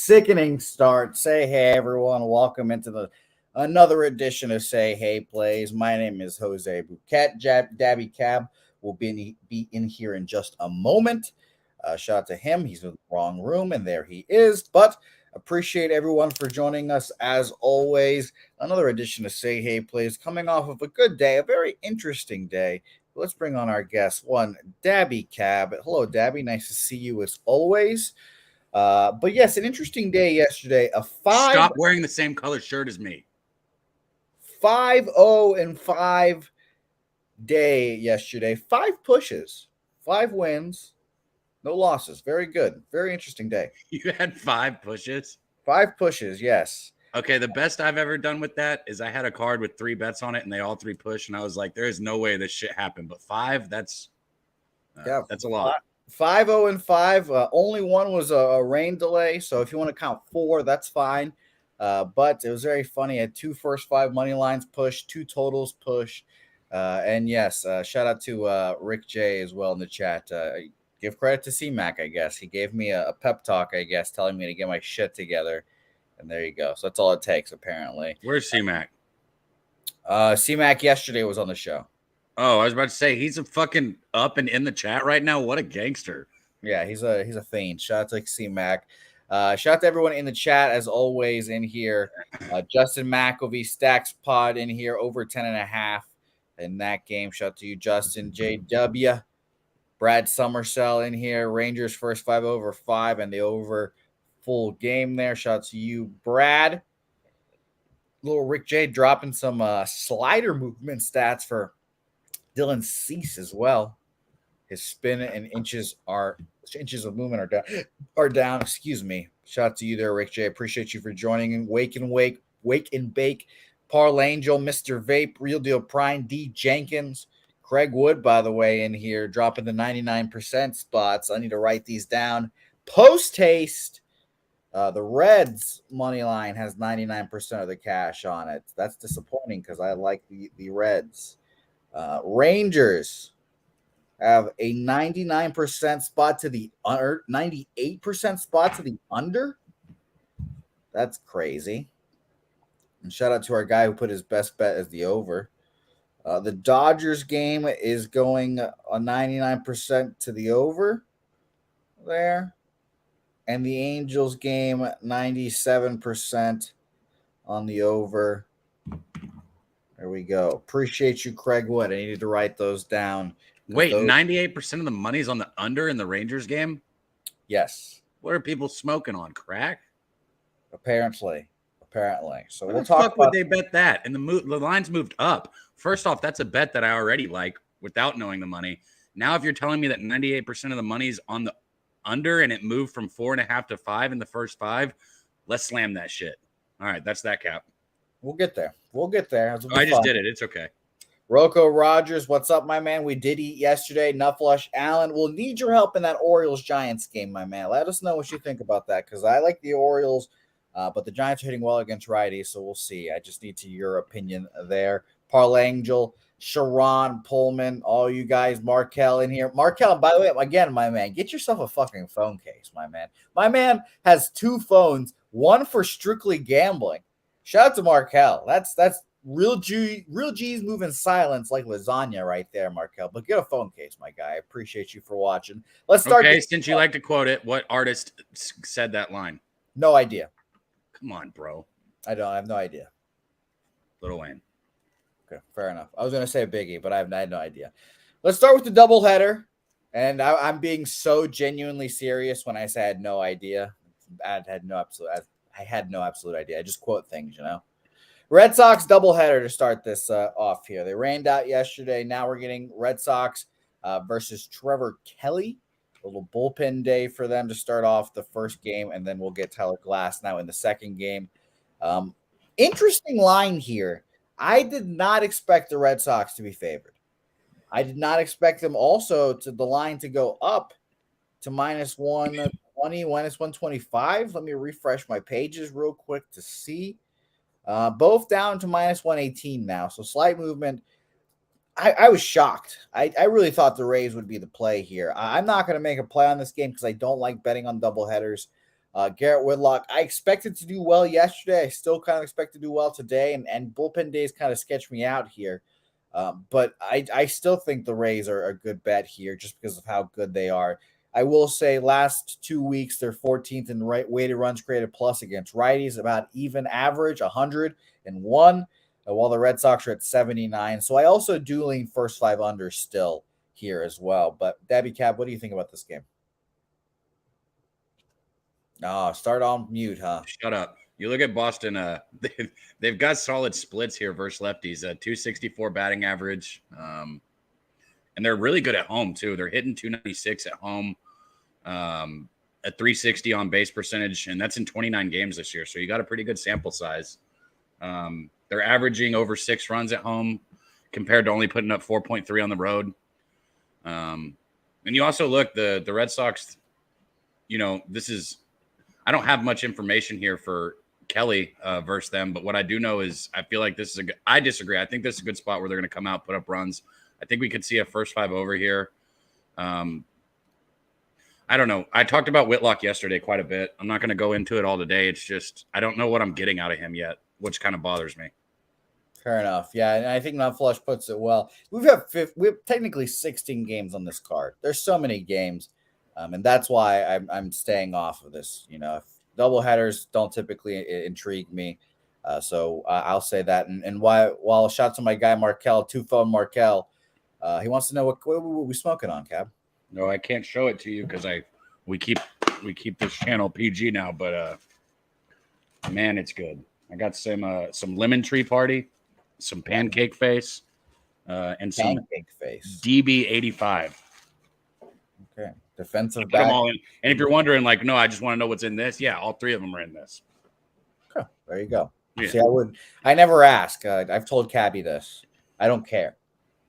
sickening start. Say hey, everyone. Welcome into another edition of Say Hey Plays. My name is Jose Bouquett. Dabby Cab will be in here in just a moment. Shout out to him. He's in the wrong room, and there he is. But appreciate everyone for joining us as always. Another edition of Say Hey Plays coming off of a good day, a very interesting day. Let's bring on our guest, one Dabby Cab. Hello, Dabby. Nice to see you as always. But yes, an interesting day yesterday. Stop wearing the same color shirt as me. 5-0-5 day yesterday. 5 pushes, 5 wins, no losses. Very good. Very interesting day. You had 5 pushes? 5 pushes, yes. Okay, the best I've ever done with that is I had a card with 3 bets on it, and they all 3 push, and I was like, there is no way this shit happened. But 5, that's a lot. 5-0-5. Only one was a rain delay, so if you want to count 4, that's fine. But it was very funny. I had 2 first 5 money lines pushed, 2 totals pushed. And yes, shout out to Rick J as well in the chat. Give credit to C-Mac, I guess. He gave me a pep talk, I guess, telling me to get my shit together. And there you go. So that's all it takes, apparently. Where's C-Mac? C-Mac yesterday was on the show. Oh, I was about to say, he's a fucking up and in the chat right now. What a gangster. Yeah, he's a fiend. Shout out to C-Mac. Shout out to everyone in the chat, as always, in here. Justin McElvey, Stacks Pod in here, over 10.5 in that game. Shout out to you, Justin. JW. Brad Summersell in here. Rangers first 5 over 5 and the over full game there. Shout out to you, Brad. Little Rick J dropping some slider movement stats for Dylan Cease as well. His spin and inches of movement are down. Excuse me. Shout out to you there, Rick J. Appreciate you for joining. Wake and Bake, Parlangel, Mr. Vape, Real Deal Prime, D Jenkins, Craig Wood, by the way, in here, dropping the 99% spots. I need to write these down. Post haste. The Reds money line has 99% of the cash on it. That's disappointing because I like the Reds. Rangers have a 99% spot to the under, 98% spot to the under. That's crazy. And shout out to our guy who put his best bet as the over. The Dodgers game is going a 99% to the over there. And the Angels game, 97% on the over. There we go. Appreciate you, Craig Wood. I needed to write those down. Wait, 98% of the money's on the under in the Rangers game? Yes. What are people smoking on? Crack? Apparently. So we'll talk about. Would they bet that? And the lines moved up. First off, that's a bet that I already like without knowing the money. Now, if you're telling me that 98% of the money's on the under and it moved from 4.5 to 5 in the first 5, let's slam that shit. All right, that's that cap. We'll get there. I just did it. It's okay. Rocco Rogers, what's up, my man? We did eat yesterday. Nutflush Allen, we'll need your help in that Orioles-Giants game, my man. Let us know what you think about that because I like the Orioles, but the Giants are hitting well against righties, so we'll see. I just need your opinion there. Parlangel, Sharon, Pullman, all you guys, Markel in here. Markel, by the way, again, my man, get yourself a fucking phone case, my man. My man has 2 phones, one for strictly gambling. Shout out to Markel. That's real G's moving silence like lasagna right there, Markel. But get a phone case, my guy. I appreciate you for watching. Let's start. Okay, since you like to quote it, what artist said that line? No idea. Come on, bro. I have no idea. Lil Wayne. Okay, fair enough. I was going to say Biggie, but I had no idea. Let's start with the doubleheader. And I'm being so genuinely serious when I say I had no idea. I had no absolute idea. I just quote things, Red Sox doubleheader to start this off here. They rained out yesterday. Now we're getting Red Sox versus Trevor Kelly. A little bullpen day for them to start off the first game, and then we'll get Tyler Glass now in the second game. Interesting line here. I did not expect the Red Sox to be favored. I did not expect them also to the line to go up to minus 120, minus 125. Let me refresh my pages real quick to see. Both down to minus 118 now. So slight movement. I was shocked. I really thought the Rays would be the play here. I'm not going to make a play on this game because I don't like betting on doubleheaders. Garrett Whitlock, I expected to do well yesterday. I still kind of expect to do well today, and bullpen days kind of sketch me out here. But I still think the Rays are a good bet here just because of how good they are. I will say last 2 weeks, they're 14th in weighted runs created plus against righties, about even average, 101, while the Red Sox are at 79. So I also do lean first 5 under still here as well. But Debbie Cab, what do you think about this game? Oh, start on mute, huh? Shut up. You look at Boston, they've got solid splits here versus lefties, 264 batting average. And they're really good at home, too. They're hitting 296 at home, at 360 on base percentage, and that's in 29 games this year. So you got a pretty good sample size. They're averaging over 6 runs at home compared to only putting up 4.3 on the road. And you also look, the Red Sox, I don't have much information here for Kelly versus them, but what I do know is I feel like this is I disagree. I think this is a good spot where they're going to come out, put up runs. I think we could see a first 5 over here. I don't know. I talked about Whitlock yesterday quite a bit. I'm not going to go into it all today. It's just I don't know what I'm getting out of him yet, which kind of bothers me. Fair enough. Yeah, and I think Flush puts it well. We have technically 16 games on this card. There's so many games, and that's why I'm staying off of this. Double headers don't typically intrigue me, so I'll say that. And while shout out to my guy Markel, two-phone Markel, he wants to know what we smoking on, Cab. No, I can't show it to you because we keep this channel PG now, but man, it's good. I got some lemon tree party, some pancake face, and some pancake face DB85. Okay, defensive put back. them all in. And if you're wondering, no, I just want to know what's in this. Yeah, all 3 of them are in this. Okay, there you go. Yeah. See, I never ask. I've told Cabby this. I don't care.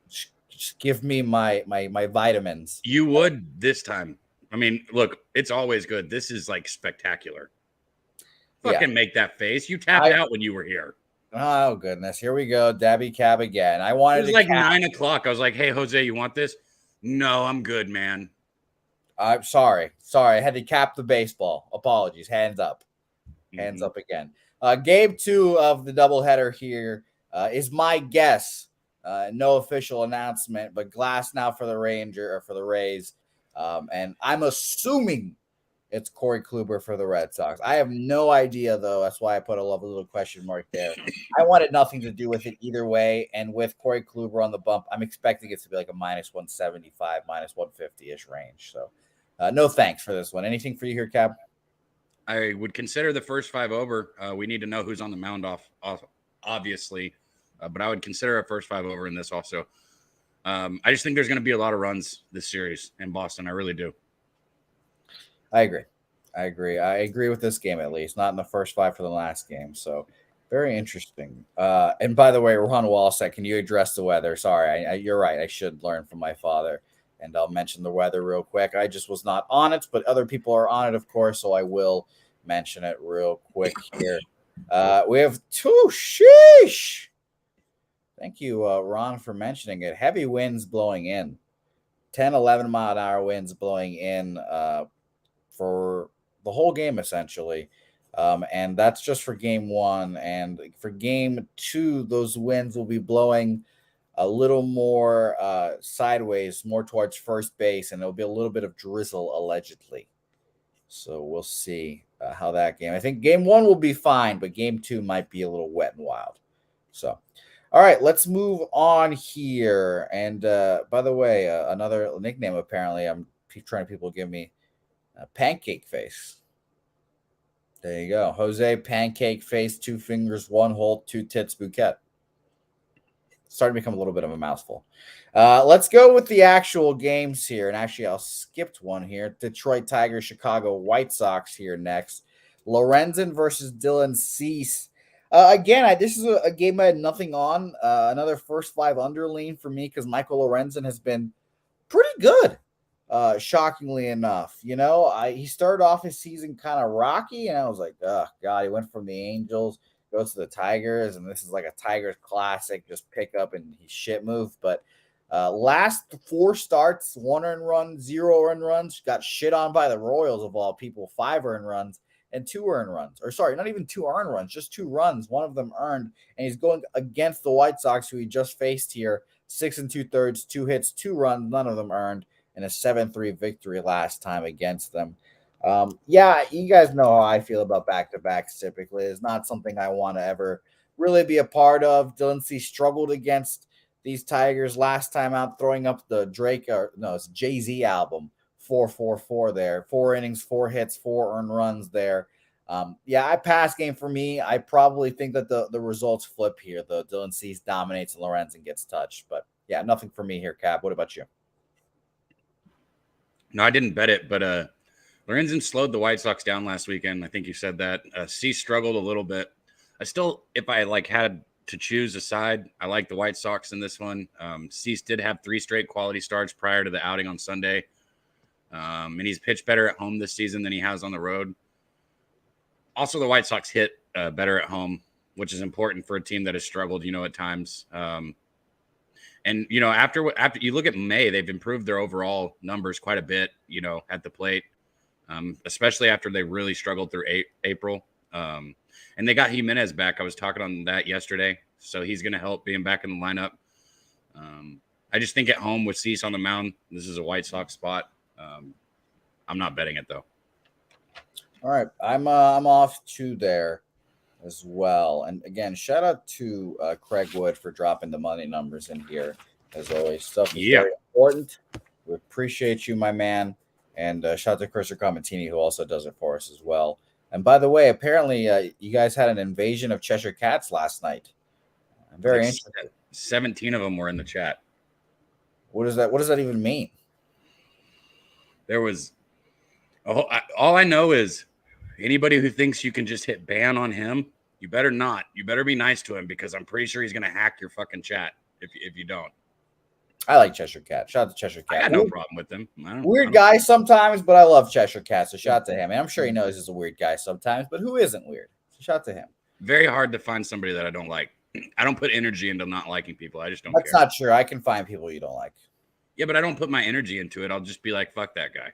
Just give me my vitamins. You would this time. I mean, look, it's always good. This is spectacular. Fucking make that face. You tapped out when you were here. Oh goodness, here we go, Dabby Cab again. I wanted it was 9 o'clock. I was like, "Hey, Jose, you want this?" No, I'm good, man. I'm sorry. I had to cap the baseball. Apologies. Hands up. Hands up again. Game 2 of the doubleheader here is my guess. No official announcement, but glass now for the Rays. And I'm assuming it's Corey Kluber for the Red Sox. I have no idea, though. That's why I put a little question mark there. I wanted nothing to do with it either way. And with Corey Kluber on the bump, I'm expecting it to be like a minus 175, minus 150-ish range. So no thanks for this one. Anything for you here, Cab? I would consider the first 5 over. We need to know who's on the mound off obviously. But I would consider a first 5 over in this also. I just think there's going to be a lot of runs this series in Boston. I really do. I agree. I agree with this game, at least. Not in the first 5 for the last game. So very interesting. And by the way, Ron Wall said, can you address the weather? Sorry, you're right. I should learn from my father. And I'll mention the weather real quick. I just was not on it, but other people are on it, of course. So I will mention it real quick here. We have 2. Sheesh. Thank you, Ron, for mentioning it. Heavy winds blowing in. 10, 11 mile an hour winds blowing in for the whole game, essentially. And that's just for game 1. And for game 2, those winds will be blowing a little more sideways, more towards first base. And there'll be a little bit of drizzle, allegedly. So we'll see how that game. I think game 1 will be fine, but game 2 might be a little wet and wild. So. All right, let's move on here. And by the way, another nickname apparently I'm trying people give me Pancake Face. There you go. Jose Pancake Face, 2 fingers, 1 hole, 2 tits Bouquet. Starting to become a little bit of a mouthful. Let's go with the actual games here. And actually, I'll skip one here. Detroit Tigers, Chicago White Sox here next. Lorenzen versus Dylan Cease. Again, this is a game I had nothing on. Another first 5 under lean for me because Michael Lorenzen has been pretty good, shockingly enough. He started off his season kind of rocky, and I was like, oh, God, he went from the Angels, goes to the Tigers, and this is like a Tigers classic, just pick up and he shit move. But last 4 starts, 1 earned run, 0 earned runs, got shit on by the Royals of all people, 5 earned runs. and 2 earned runs. Or sorry, not even 2 earned runs, just 2 runs. One of them earned, and he's going against the White Sox, who he just faced here. 6 2/3, 2 hits, 2 runs, none of them earned, and a 7-3 victory last time against them. Yeah, you guys know how I feel about back-to-backs typically. It's not something I want to ever really be a part of. Dylan C struggled against these Tigers last time out, throwing up the it's Jay-Z album, 4-4-4 there. 4 innings, 4 hits, 4 earned runs there. Yeah, I pass game for me. I probably think that the results flip here. The Dylan Cease dominates and Lorenzen gets touched. But yeah, nothing for me here, Cap. What about you? No, I didn't bet it, but Lorenzen slowed the White Sox down last weekend. I think you said that. Cease struggled a little bit. I still, if I had to choose a side, I like the White Sox in this one. Cease did have 3 straight quality starts prior to the outing on Sunday. And he's pitched better at home this season than he has on the road. Also, the White Sox hit better at home, which is important for a team that has struggled, at times. And, after you look at May, they've improved their overall numbers quite a bit, at the plate, especially after they really struggled through April. And they got Jimenez back. I was talking on that yesterday. So he's going to help being back in the lineup. I just think at home with Cease on the mound, this is a White Sox spot. I'm not betting it, though. All right, I'm off 2 there as well. And again, shout out to Craig Wood for dropping the money numbers in here. As always, stuff is very important. We appreciate you, my man. And shout out to Chris Comatini, who also does it for us as well. And by the way, apparently you guys had an invasion of Cheshire Cats last night. I'm very interested. 17 of them were in the chat. What does that even mean? There was all I know is anybody who thinks you can just hit ban on him, you better not. You better be nice to him because I'm pretty sure he's going to hack your fucking chat if you don't. I like Cheshire Cat. Shout out to Cheshire Cat. I got no problem with him. Weird guy sometimes, but I love Cheshire Cat. So shout out to him. And I'm sure he knows he's a weird guy sometimes, but who isn't weird? So shout out to him. Very hard to find somebody that I don't like. I don't put energy into not liking people. I just don't That's care. not true. I can find people you don't like. Yeah, but I don't put my energy into it. I'll just be like, fuck that guy.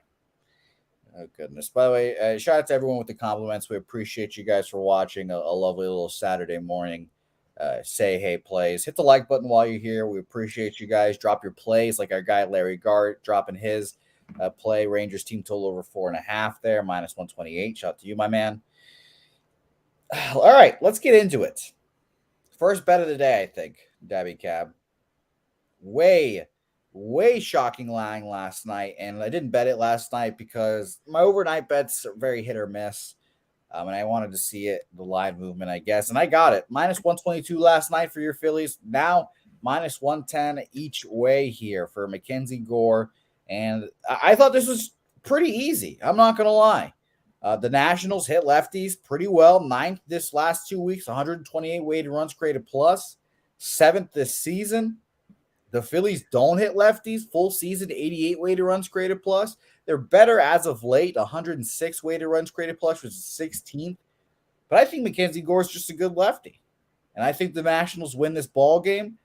Oh, goodness. By the way, shout out to everyone with the compliments. We appreciate you guys for watching a lovely little Saturday morning say hey plays. Hit the like button while you're here. We appreciate you guys. Drop your plays like our guy Larry Gart dropping his play. Rangers team total over 4.5 there, minus 128. Shout out to you, my man. All right, let's get into it. First bet of the day, I think, Dabby Cab. Way shocking line last night, and I didn't bet it last night because my overnight bets are very hit or miss, and I wanted to see the live movement, I guess, and I got it. Minus 122 last night for your Phillies. Now minus 110 each way here for Mackenzie Gore, and I thought this was pretty easy. I'm not going to lie. The Nationals hit lefties pretty well. 9th this last 2 weeks, 128 weighted runs created plus. 7th this season. The Phillies don't hit lefties. Full season, 88 weighted runs created plus. They're better as of late, 106 weighted runs created plus, which is 16th. But I think Mackenzie Gore is just a good lefty. And I think the Nationals win this ball game.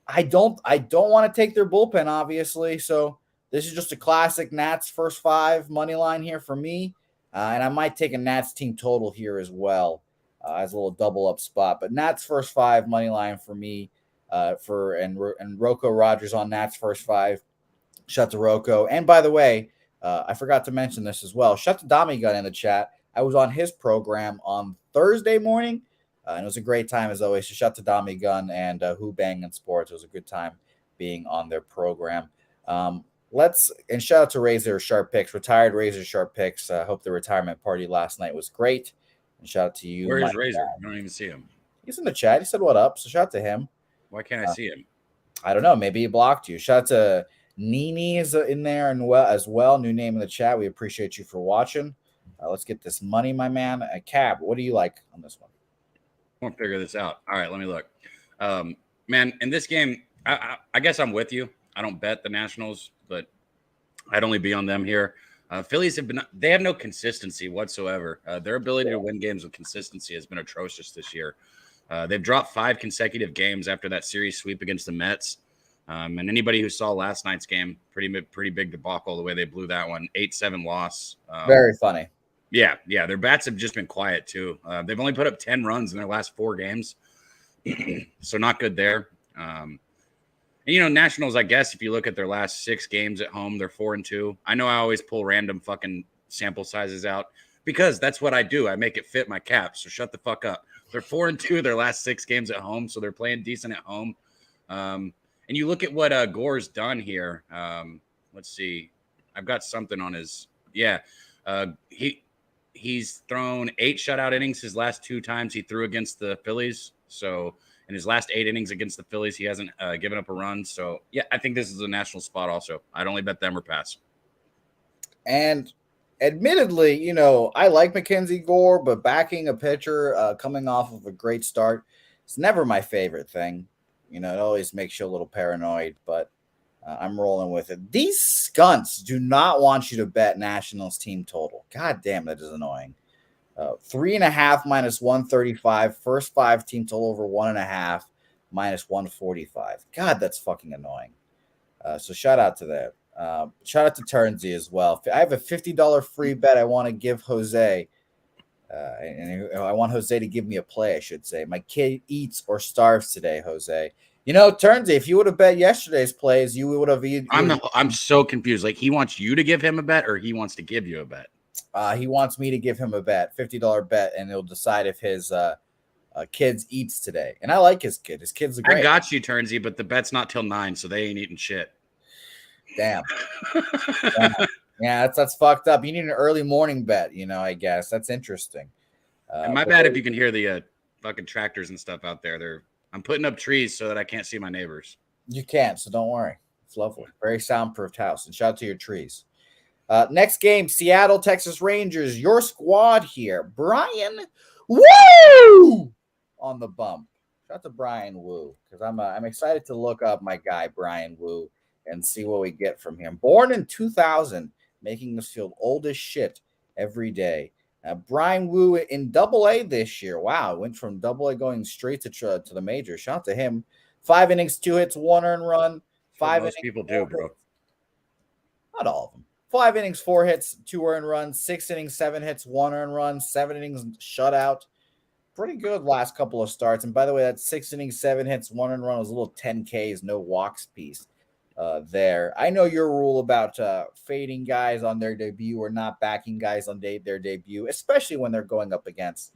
I don't want to take their bullpen, obviously. So this is just a classic Nats first 5 money line here for me. And I might take a Nats team total here as well as a little double up spot. But Nats first 5 money line for me. And Rocco Rogers on Nats first 5. Shout to Rocco. And by the way, I forgot to mention this as well. Shout to Dami Gun in the chat. I was on his program on Thursday morning, and it was a great time as always. So shout to Dami Gun and Who Bang in Sports. It was a good time being on their program. And shout out to Razor Sharp Picks, retired Razor Sharp Picks. Hope the retirement party last night was great. And shout out to you. Where is Razor? I don't even see him. He's in the chat. He said what up. So shout out to him. Why can't I see him? I don't know. Maybe he blocked you. Shout out to Nini is in there and as well. New name in the chat. We appreciate you for watching. Let's get this money, my man. Cab, what do you like on this one? I want to figure this out. All right, let me look. Man, in this game, I guess I'm with you. I don't bet the Nationals, but I'd only be on them here. Phillies they have no consistency whatsoever. Their ability to win games with consistency has been atrocious this year. They've dropped 5 consecutive games after that series sweep against the Mets. And anybody who saw last night's game, pretty big debacle the way they blew that one. 8-7 loss. Very funny. Yeah, their bats have just been quiet too. They've only put up 10 runs in their last 4 games, so not good there. And, Nationals, I guess if you look at their last 6 games at home, they're 4-2. I know I always pull random fucking sample sizes out because that's what I do. I make it fit my cap. So shut the fuck up. They're 4-2 their last 6 games at home, so they're playing decent at home. And you look at what Gore's done here. Let's see. I've got something on his. Yeah, he's thrown 8 shutout innings his last 2 times he threw against the Phillies. So in his last 8 innings against the Phillies, he hasn't given up a run. So, yeah, I think this is a national spot also. I'd only bet them or pass. And admittedly, I like Mackenzie Gore, but backing a pitcher coming off of a great start, it's never my favorite thing. It always makes you a little paranoid, but I'm rolling with it. These skunts do not want you to bet Nationals team total. God damn, that is annoying. 3.5 minus 135. First 5 team total over 1.5 minus 145. God, that's fucking annoying. So shout out to that. Shout out to Turnsy as well. I have a $50 free bet I want to give Jose. And I want Jose to give me a play, I should say. My kid eats or starves today, Jose. Turnsy, if you would have bet yesterday's plays, you would have. I'm so confused. Like, he wants you to give him a bet, or he wants to give you a bet? He wants me to give him a bet, $50 bet, and he'll decide if his kids eats today. And I like his kid. His kid's great. I got you, Turnsy, but the bet's not till 9, so they ain't eating shit. Damn. Yeah, that's fucked up. You need an early morning bet, I guess. That's interesting. And my bad if you can hear the fucking tractors and stuff out there. I'm putting up trees so that I can't see my neighbors. You can't, so don't worry. It's lovely. Very soundproofed house. And shout out to your trees. Next game, Seattle, Texas Rangers. Your squad here. Brian Woo on the bump. Shout out to Brian Woo, because I'm excited to look up my guy Brian Woo and see what we get from him. Born in 2000, making us feel old as shit every day. Brian Woo in Double-A this year. Wow, went from Double-A going straight to the major. Shout out to him. 5 innings, 2 hits, 1 earned run. 5 innings. Most people do, bro. Not all of them. 5 innings, 4 hits, 2 earned runs. 6 innings, 7 hits, 1 earned run. 7 innings shutout. Pretty good last couple of starts. And by the way, that 6 innings, 7 hits, 1 earned run was a little 10 Ks, no walks piece. There. I know your rule about fading guys on their debut or not backing guys on their debut, especially when they're going up against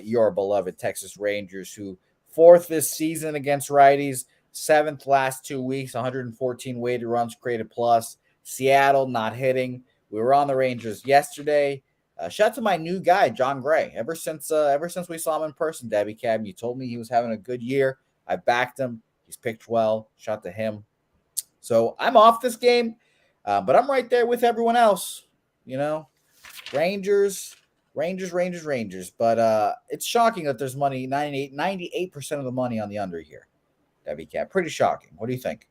your beloved Texas Rangers, who 4th this season against righties, 7th last 2 weeks, 114 weighted runs created plus. Seattle not hitting. We were on the Rangers yesterday. Shout out to my new guy, John Gray. Ever since we saw him in person, Debbie Cab, you told me he was having a good year. I backed him. He's picked well. Shout out to him. So I'm off this game, but I'm right there with everyone else. Rangers. But it's shocking that there's money, 98% of the money on the under here. Debbie Cat, pretty shocking. What do you think?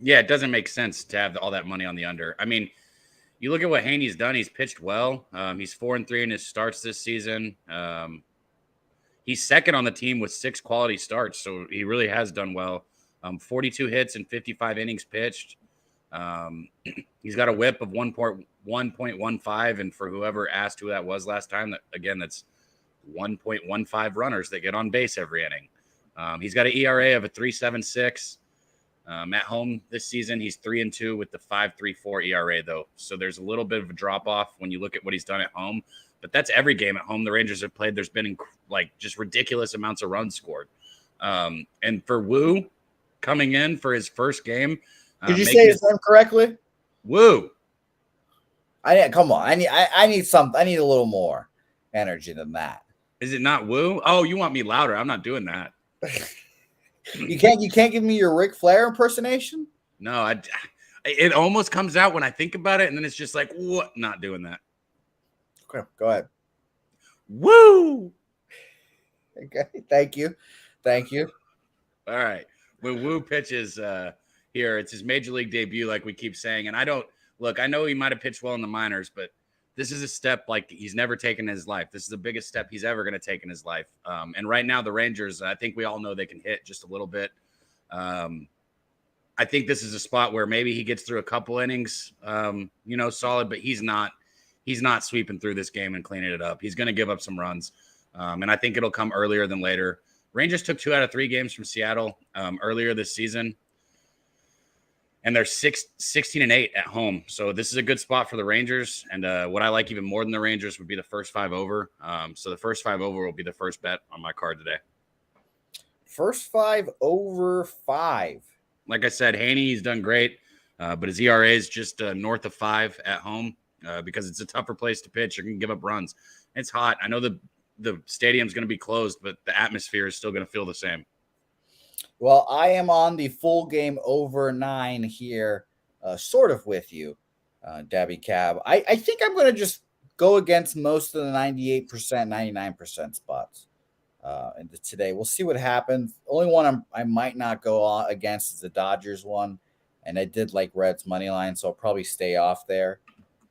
Yeah, it doesn't make sense to have all that money on the under. I mean, you look at what Haney's done. He's pitched well. He's 4-3 in his starts this season. He's second on the team with 6 quality starts, so he really has done well. 42 hits and 55 innings pitched. He's got a whip of 1.15, and for whoever asked who that was last time, that's 1.15 runners that get on base every inning. He's got an ERA of a 3.76. At home this season, he's 3-2 with the 5.34 ERA, though. So there's a little bit of a drop off when you look at what he's done at home. But that's every game at home the Rangers have played. There's been just ridiculous amounts of runs scored. And for Woo coming in for his first game, did you say his name correctly? Woo. Come on. I need something. I need a little more energy than that. Is it not Woo? Oh, you want me louder? I'm not doing that. You can't give me your Ric Flair impersonation? No, it almost comes out when I think about it, and then it's just like, what? Not doing that. Okay, go ahead. Woo! Okay, thank you. All right. When Woo pitches here, it's his major league debut, like we keep saying. And I know he might have pitched well in the minors, but this is a step like he's never taken in his life. This is the biggest step he's ever going to take in his life. And right now, the Rangers, I think we all know they can hit just a little bit. I think this is a spot where maybe he gets through a couple innings, solid, but he's not he's not sweeping through this game and cleaning it up. He's going to give up some runs, and I think it'll come earlier than later. Rangers took 2 out of 3 games from Seattle earlier this season, and they're 16-8 at home. So this is a good spot for the Rangers. And what I like even more than the Rangers would be the first 5 over. So the first 5 over will be the first bet on my card today. First 5 over 5. Like I said, Haney's done great, but his ERA is just north of 5 at home because it's a tougher place to pitch. You're going to give up runs. It's hot. I know the stadium's going to be closed, but the atmosphere is still going to feel the same. Well, I am on the full game over 9 here, sort of with you, Dabby Cab. I think I'm going to just go against most of the 98%, 99% spots today. We'll see what happens. Only one I might not go against is the Dodgers one, and I did like Reds money line, so I'll probably stay off there.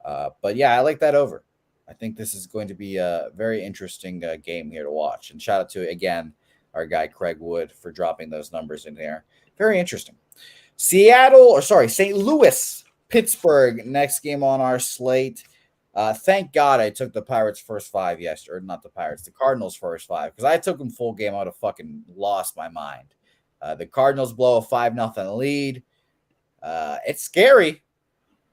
But yeah, I like that over. I think this is going to be a very interesting game here to watch. And shout out to, again, our guy Craig Wood for dropping those numbers in there. Very interesting. St. Louis, Pittsburgh, next game on our slate. Thank God I took the Pirates first 5 yesterday, or not the Pirates, the Cardinals first 5, because I took them full game. I would have fucking lost my mind. The Cardinals blow a 5-0 lead. It's scary.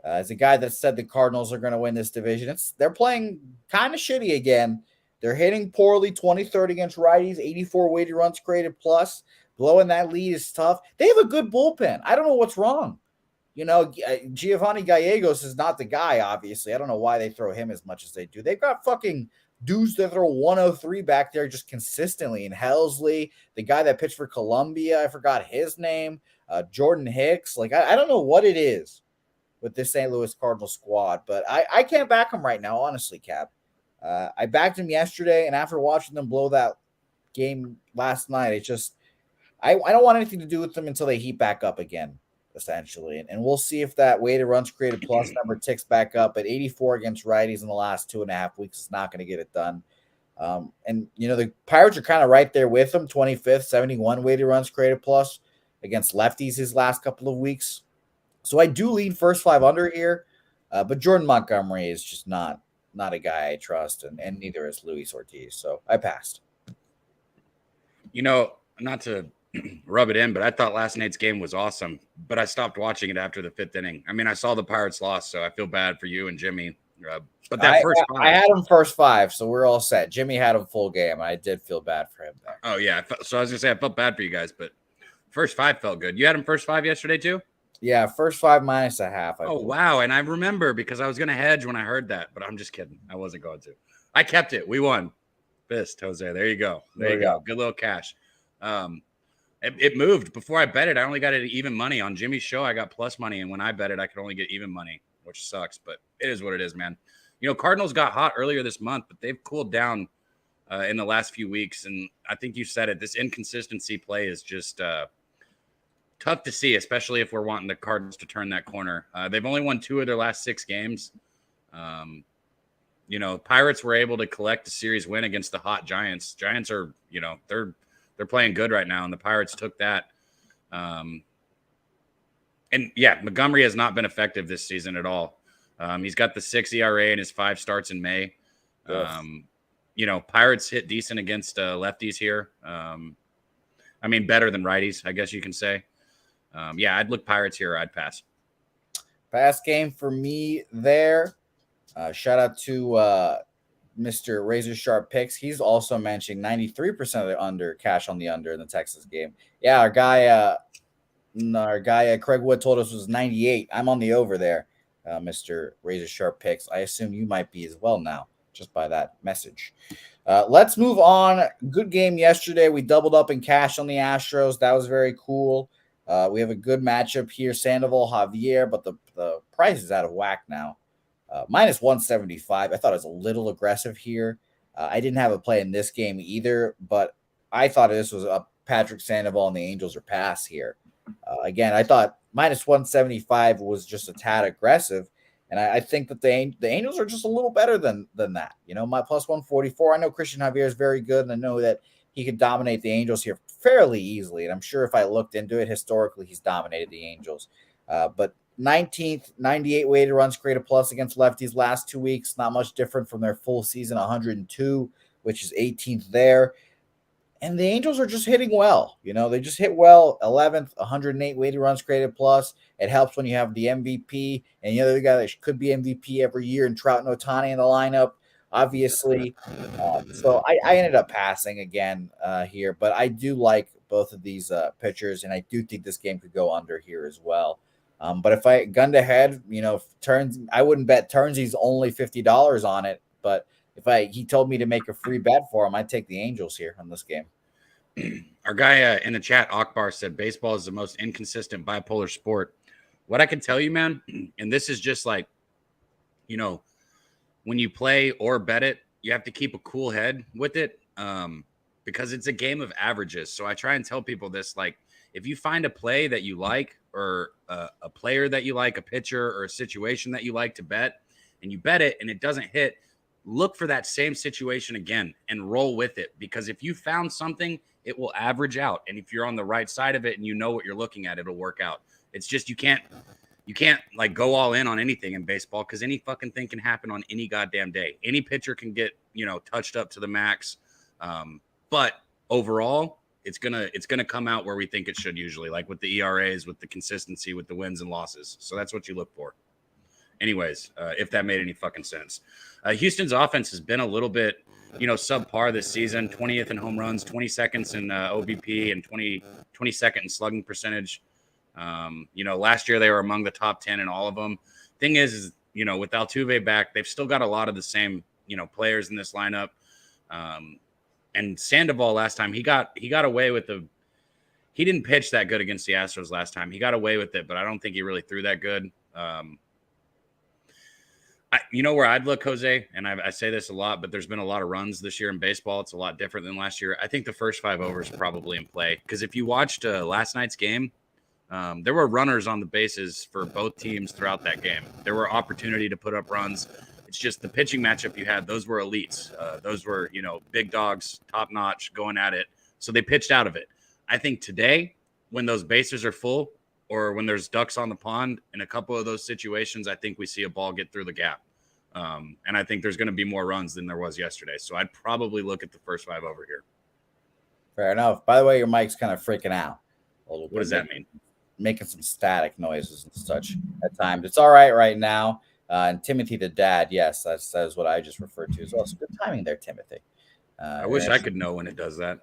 As a guy that said the Cardinals are going to win this division, they're playing kind of shitty again. They're hitting poorly, 20-30 against righties, 84 weighted runs created plus. Blowing that lead is tough. They have a good bullpen. I don't know what's wrong. You know, Giovanni Gallegos is not the guy, obviously. I don't know why they throw him as much as they do. They've got fucking dudes that throw 103 back there just consistently. And Helsley, the guy that pitched for Columbia, I forgot his name, Jordan Hicks. Like, I don't know what it is with this St. Louis Cardinals squad, but I can't back them right now, honestly, Cap. I backed them yesterday, and after watching them blow that game last night, it just I don't want anything to do with them until they heat back up again, essentially. And we'll see if that weighted runs created plus number ticks back up. But 84 against righties in the last 2.5 weeks is not going to get it done. And, you know, the Pirates are kind of right there with them, 25th, 71 weighted runs created plus against lefties his last couple of weeks. So I do lead first 5 under here, but Jordan Montgomery is just not a guy I trust, and neither is Luis Ortiz. So I passed. You know, not to rub it in, but I thought last night's game was awesome, but I stopped watching it after the 5th inning. I mean, I saw the Pirates lost, so I feel bad for you and Jimmy. But that first 5. I had him first 5, so we're all set. Jimmy had him full game. I did feel bad for him there. Oh, yeah. So I was going to say I felt bad for you guys, but first 5 felt good. You had him first 5 yesterday too? Yeah, first 5 minus a half. Oh, wow. And I remember because I was going to hedge when I heard that, but I'm just kidding. I wasn't going to. I kept it. We won. Fist, Jose. There you go. There you go. Good little cash. It moved. Before I bet it, I only got it at even money. On Jimmy's show, I got plus money. And when I bet it, I could only get even money, which sucks. But it is what it is, man. You know, Cardinals got hot earlier this month, but they've cooled down in the last few weeks. And I think you said it. This inconsistency play is just tough to see, especially if we're wanting the Cardinals to turn that corner. They've only won 2 of their last 6 games. You know, Pirates were able to collect a series win against the hot Giants. Giants are, you know, they're playing good right now, and the Pirates took that. And yeah, Montgomery has not been effective this season at all. He's got the 6 ERA in his 5 starts in May. Yes. You know, Pirates hit decent against lefties here. I mean, better than righties, I guess you can say. Yeah, I'd look Pirates here. Or I'd pass. Pass game for me there. Shout out to Mr. Razor Sharp Picks. He's also mentioning 93% of the under, cash on the under in the Texas game. Yeah, our guy Craig Wood told us was 98. I'm on the over there, Mr. Razor Sharp Picks. I assume you might be as well now, just by that message. Let's move on. Good game yesterday. We doubled up in cash on the Astros. That was very cool. We have a good matchup here, Sandoval, Javier, but the price is out of whack now. Minus 175. I thought it was a little aggressive here. I didn't have a play in this game either, but I thought this was a Patrick Sandoval and the Angels are pass here. Again, I thought minus 175 was just a tad aggressive, and I think that the Angels are just a little better than that. You know, my plus 144. I know Christian Javier is very good, and I know that he could dominate the Angels here fairly easily. And I'm sure if I looked into it historically, he's dominated the Angels. But 19th, 98 weighted runs created plus against lefties last 2 weeks. Not much different from their full season 102, which is 18th there. And the Angels are just hitting well. They just hit well. 11th, 108 weighted runs created plus. It helps when you have the MVP and the other guy that could be MVP every year, and Trout and Ohtani in the lineup, obviously. So I ended up passing again here, but I do like both of these pitchers, and I do think this game could go under here as well. But if I gunned ahead, turns, I wouldn't bet turns. He's only $50 on it, but if he told me to make a free bet for him, I'd take the Angels here on this game. Our guy in the chat, Akbar, said baseball is the most inconsistent bipolar sport. What I can tell you, man, and this is just like, when you play or bet it, you have to keep a cool head with it because it's a game of averages. So I try and tell people this, like, if you find a play that you like or a player that you like, a pitcher or a situation that you like to bet, and you bet it and it doesn't hit, look for that same situation again and roll with it, because if you found something, it will average out. And if you're on the right side of it and you know what you're looking at, it'll work out. It's just you can't like go all in on anything in baseball because any fucking thing can happen on any goddamn day. Any pitcher can get, touched up to the max. But overall, it's gonna come out where we think it should usually, like with the ERAs, with the consistency, with the wins and losses. So that's what you look for. Anyways, if that made any fucking sense. Houston's offense has been a little bit, subpar this season. 20th in home runs, 22nd in OBP, and 22nd in slugging percentage. Last year they were among the top 10 in all of them. Thing is, with Altuve back, they've still got a lot of the same, players in this lineup. And Sandoval last time, he got away with he didn't pitch that good against the Astros last time. He got away with it, but I don't think he really threw that good. Where I'd look, Jose, and I say this a lot, but there's been a lot of runs this year in baseball. It's a lot different than last year. I think the first 5 overs probably in play, because if you watched last night's game, there were runners on the bases for both teams throughout that game. There were opportunity to put up runs. It's just the pitching matchup you had. Those were elites. Those were, big dogs, top notch, going at it. So they pitched out of it. I think today, when those bases are full, or when there's ducks on the pond, in a couple of those situations, I think we see a ball get through the gap. And I think there's going to be more runs than there was yesterday. So I'd probably look at the first 5 over here. Fair enough. By the way, your mic's kind of freaking out a little bit. What does that mean? Making some static noises and such at times. It's all right now. And Timothy the dad, yes, that is what I just referred to as well. So good timing there, Timothy. I wish I could know when it does that.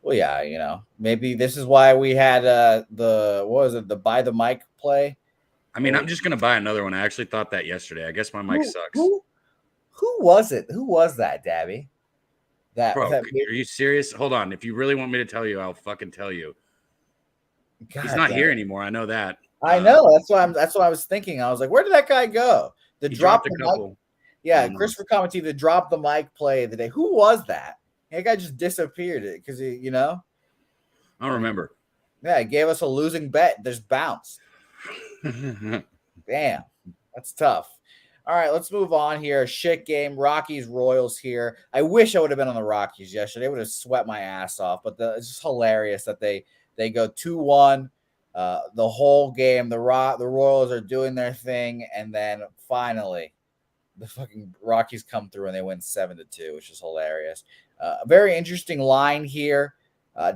Well, yeah, maybe this is why we had the buy the mic play. I mean, I'm just gonna buy another one. I actually thought that yesterday. I guess my mic sucks. Who was it? Who was that, Dabby? Bro, are you serious? Hold on. If you really want me to tell you, I'll fucking tell you. God, he's not here anymore. I know that. I know. That's what I was thinking. I was like, where did that guy go? He dropped a couple. Yeah, Christopher commented the drop the mic play of the day. Who was that? That guy just disappeared because I don't remember. Yeah, he gave us a losing bet. There's bounce. Damn, that's tough. All right, let's move on here. Shit game. Rockies Royals here. I wish I would have been on the Rockies yesterday. I would have sweat my ass off. But it's just hilarious that they go 2-1 the whole game. The Royals are doing their thing, and then finally the fucking Rockies come through and they win 7-2, which is hilarious. A very interesting line here.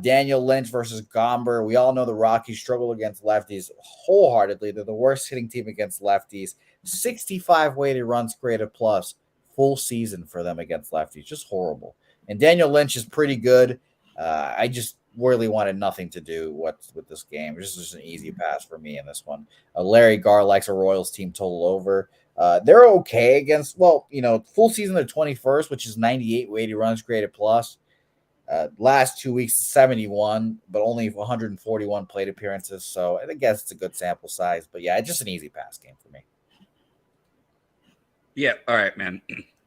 Daniel Lynch versus Gomber. We all know the Rockies struggle against lefties wholeheartedly. They're the worst hitting team against lefties. 65 weighted runs created plus full season for them against lefties. Just horrible. And Daniel Lynch is pretty good. I just really wanted nothing to do with this game. This is just an easy pass for me in this one. Larry Garr likes a Royals team total over. They're okay against, full season they're 21st, which is 98 weighted runs created plus. Last 2 weeks, 71, but only 141 plate appearances. So I guess it's a good sample size. But yeah, it's just an easy pass game for me. Yeah, all right, man.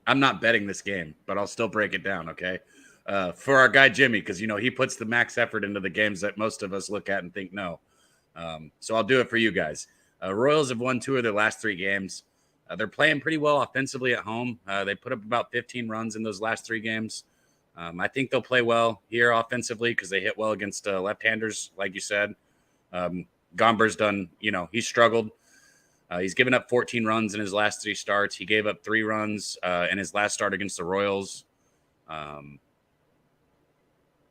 I'm not betting this game, but I'll still break it down, okay? For our guy Jimmy, because he puts the max effort into the games that most of us look at and think no. So I'll do it for you guys. Royals have won 2 of their last 3 games. They're playing pretty well offensively at home. They put up about 15 runs in those last 3 games. I think they'll play well here offensively because they hit well against left-handers, like you said. Gomber's done, he's struggled. He's given up 14 runs in his last 3 starts. He gave up 3 runs in his last start against the Royals.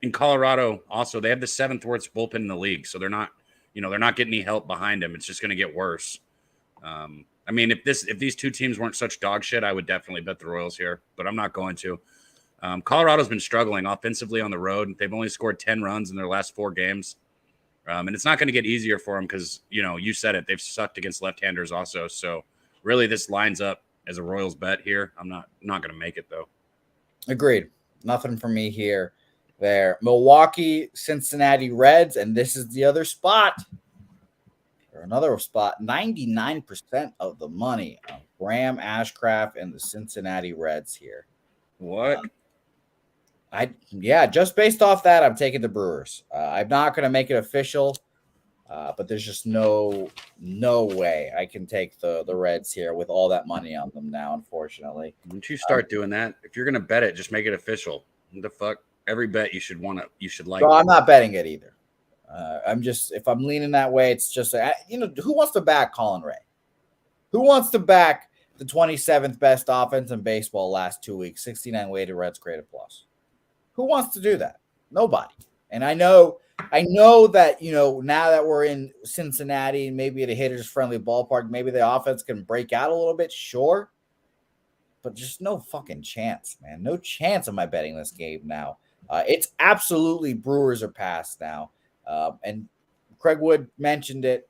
In Colorado, also, they have the 7th worst bullpen in the league, so they're not getting any help behind him. It's just going to get worse. I mean, if these two teams weren't such dog shit, I would definitely bet the Royals here, but I'm not going to. Colorado's been struggling offensively on the road. They've only scored 10 runs in their last 4 games. And it's not going to get easier for them because, you said it. They've sucked against left-handers also. So really this lines up as a Royals bet here. I'm not going to make it, though. Agreed. Nothing for me here. There. Milwaukee, Cincinnati Reds, and this is the other spot. Or another spot. 99% of the money on Graham Ashcraft and the Cincinnati Reds here. What? Just based off that, I'm taking the Brewers. I'm not going to make it official, but there's just no way I can take the Reds here with all that money on them now, unfortunately. Once you start doing that, if you're going to bet it, just make it official. What the fuck? Every bet you should like. Well, I'm not betting it either. If I'm leaning that way, it's just, who wants to back Colin Ray? Who wants to back the 27th best offense in baseball last 2 weeks, 69 weighted Reds creative plus? Who wants to do that? Nobody. And I know that, now that we're in Cincinnati and maybe at a hitter's friendly ballpark, maybe the offense can break out a little bit, sure. But just no fucking chance, man. No chance am I betting this game now. It's absolutely Brewers are past now. And Craig Wood mentioned it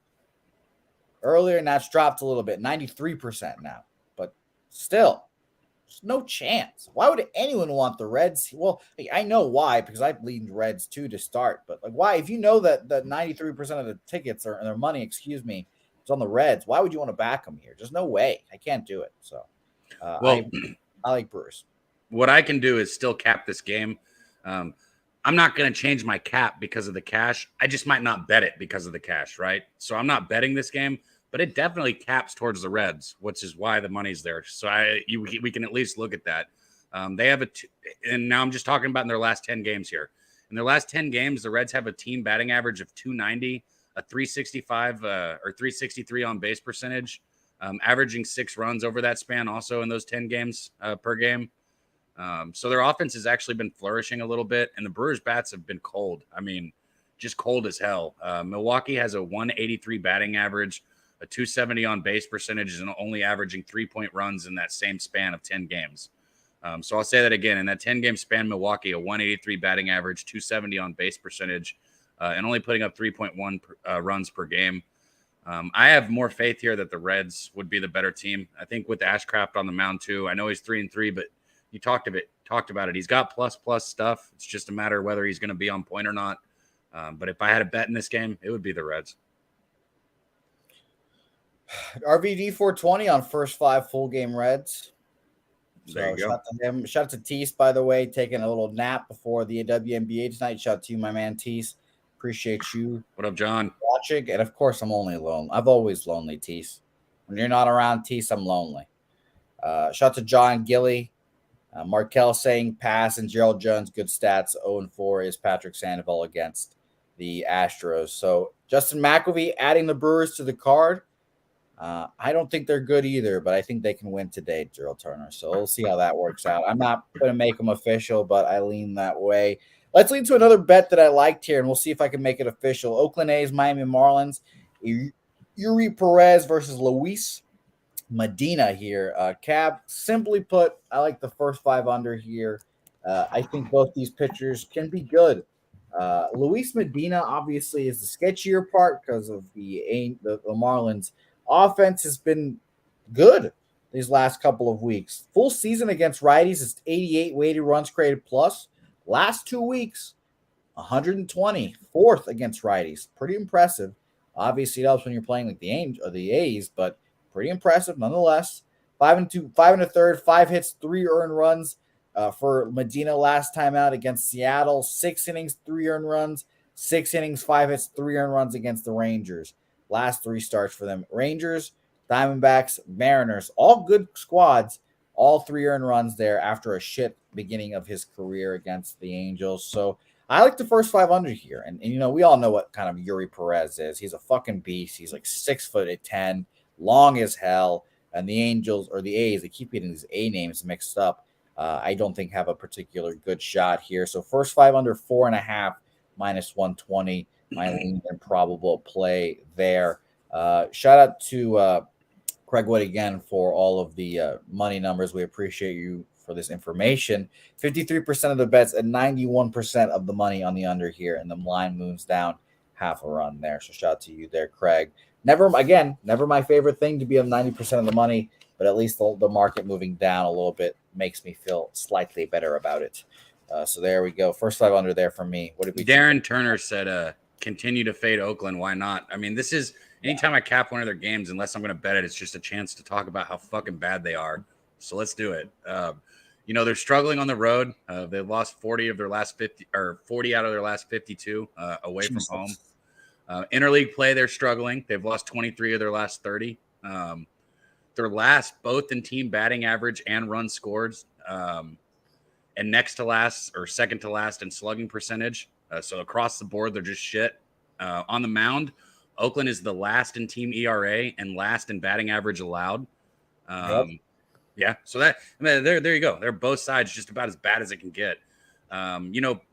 earlier, and that's dropped a little bit, 93% now. But still, there's no chance. Why would anyone want the Reds? Well, I know why, because I leaned Reds too to start. But why? If you know that the 93% of the tickets or their money, it's on the Reds, why would you want to back them here? There's no way. I can't do it. So, I like Brewers. What I can do is still cap this game. I'm not going to change my cap because of the cash. I just might not bet it because of the cash, right? So I'm not betting this game, but it definitely caps towards the Reds, which is why the money's there. So we can at least look at that. They have and now I'm just talking about in their last 10 games here. In their last 10 games, the Reds have a team batting average of 290, a 365 or 363 on base percentage, averaging 6 runs over that span also in those 10 games per game. So their offense has actually been flourishing a little bit, and the Brewers' bats have been cold. I mean, just cold as hell. Milwaukee has a 183 batting average, a 270 on base percentage, and only averaging 3-point runs in that same span of 10 games. So I'll say that again. In that 10-game span, Milwaukee, a 183 batting average, 270 on base percentage, and only putting up 3.1 runs per game. I have more faith here that the Reds would be the better team. I think with Ashcraft on the mound too. I know he's 3-3, but you talked about it. He's got plus stuff. It's just a matter of whether he's going to be on point or not. But if I had a bet in this game, it would be the Reds. RVD 420 on first 5 full game Reds. There you go. Shout out to him. Shout out to Tease, by the way, taking a little nap before the WNBA tonight. Shout out to you, my man Tease. Appreciate you. What up, John? Watching. And of course, I'm only alone. I've always lonely, Tease. When you're not around, Tease, I'm lonely. Shout out to John Gilly. Markel saying pass and Gerald Jones, good stats. 0-4 is Patrick Sandoval against the Astros. So Justin McElvey adding the Brewers to the card. I don't think they're good either, but I think they can win today, Gerald Turner. So we'll see how that works out. I'm not going to make them official, but I lean that way. Let's lean to another bet that I liked here, and we'll see if I can make it official. Oakland A's, Miami Marlins. Yuri Perez versus Luis Medina here. Cab, simply put, I like the first 5 under here. I think both these pitchers can be good. Luis Medina obviously is the sketchier part because of the Marlins. Offense has been good these last couple of weeks. Full season against righties is 88 weighted runs created plus. Last 2 weeks, 120, 4th against righties. Pretty impressive. Obviously, it helps when you're playing like the A's, but pretty impressive nonetheless. 5 1/3, 5 hits, 3 earned runs for Medina last time out against Seattle. 6 innings, 3 earned runs. 6 innings, 5 hits, 3 earned runs against the Rangers. Last 3 starts for them. Rangers, Diamondbacks, Mariners, all good squads. All 3 earned runs there after a shit beginning of his career against the Angels. So I like the first 5 under here. And we all know what kind of Yuri Perez is. He's a fucking beast. He's like 6'10", long as hell. And the Angels or the A's, they keep getting these A names mixed up. I don't think have a particular good shot here. So first 5 under 4.5 minus 120. My lean and probable play there. Shout out to Craig Wood again for all of the money numbers. We appreciate you for this information. 53% of the bets and 91% of the money on the under here, and the line moves down half a run there. So shout out to you there, Craig. Never my favorite thing to be on 90% of the money, but at least the market moving down a little bit makes me feel slightly better about it. So there we go. First 5 under there for me. What did we? Darren Turner said, "Continue to fade Oakland. Why not?" I mean, this is anytime I cap one of their games, unless I'm going to bet it, it's just a chance to talk about how fucking bad they are. So let's do it. They're struggling on the road. They've lost 40 of their last 50 or 40 out of their last 52 away from home. Interleague play, they're struggling. They've lost 23 of their last 30. They're last both in team batting average and runs scored, and next to last or second to last in slugging percentage. So across the board, they're just shit. On the mound, Oakland is the last in team ERA and last in batting average allowed. Yeah, so there you go. They're both sides just about as bad as it can get.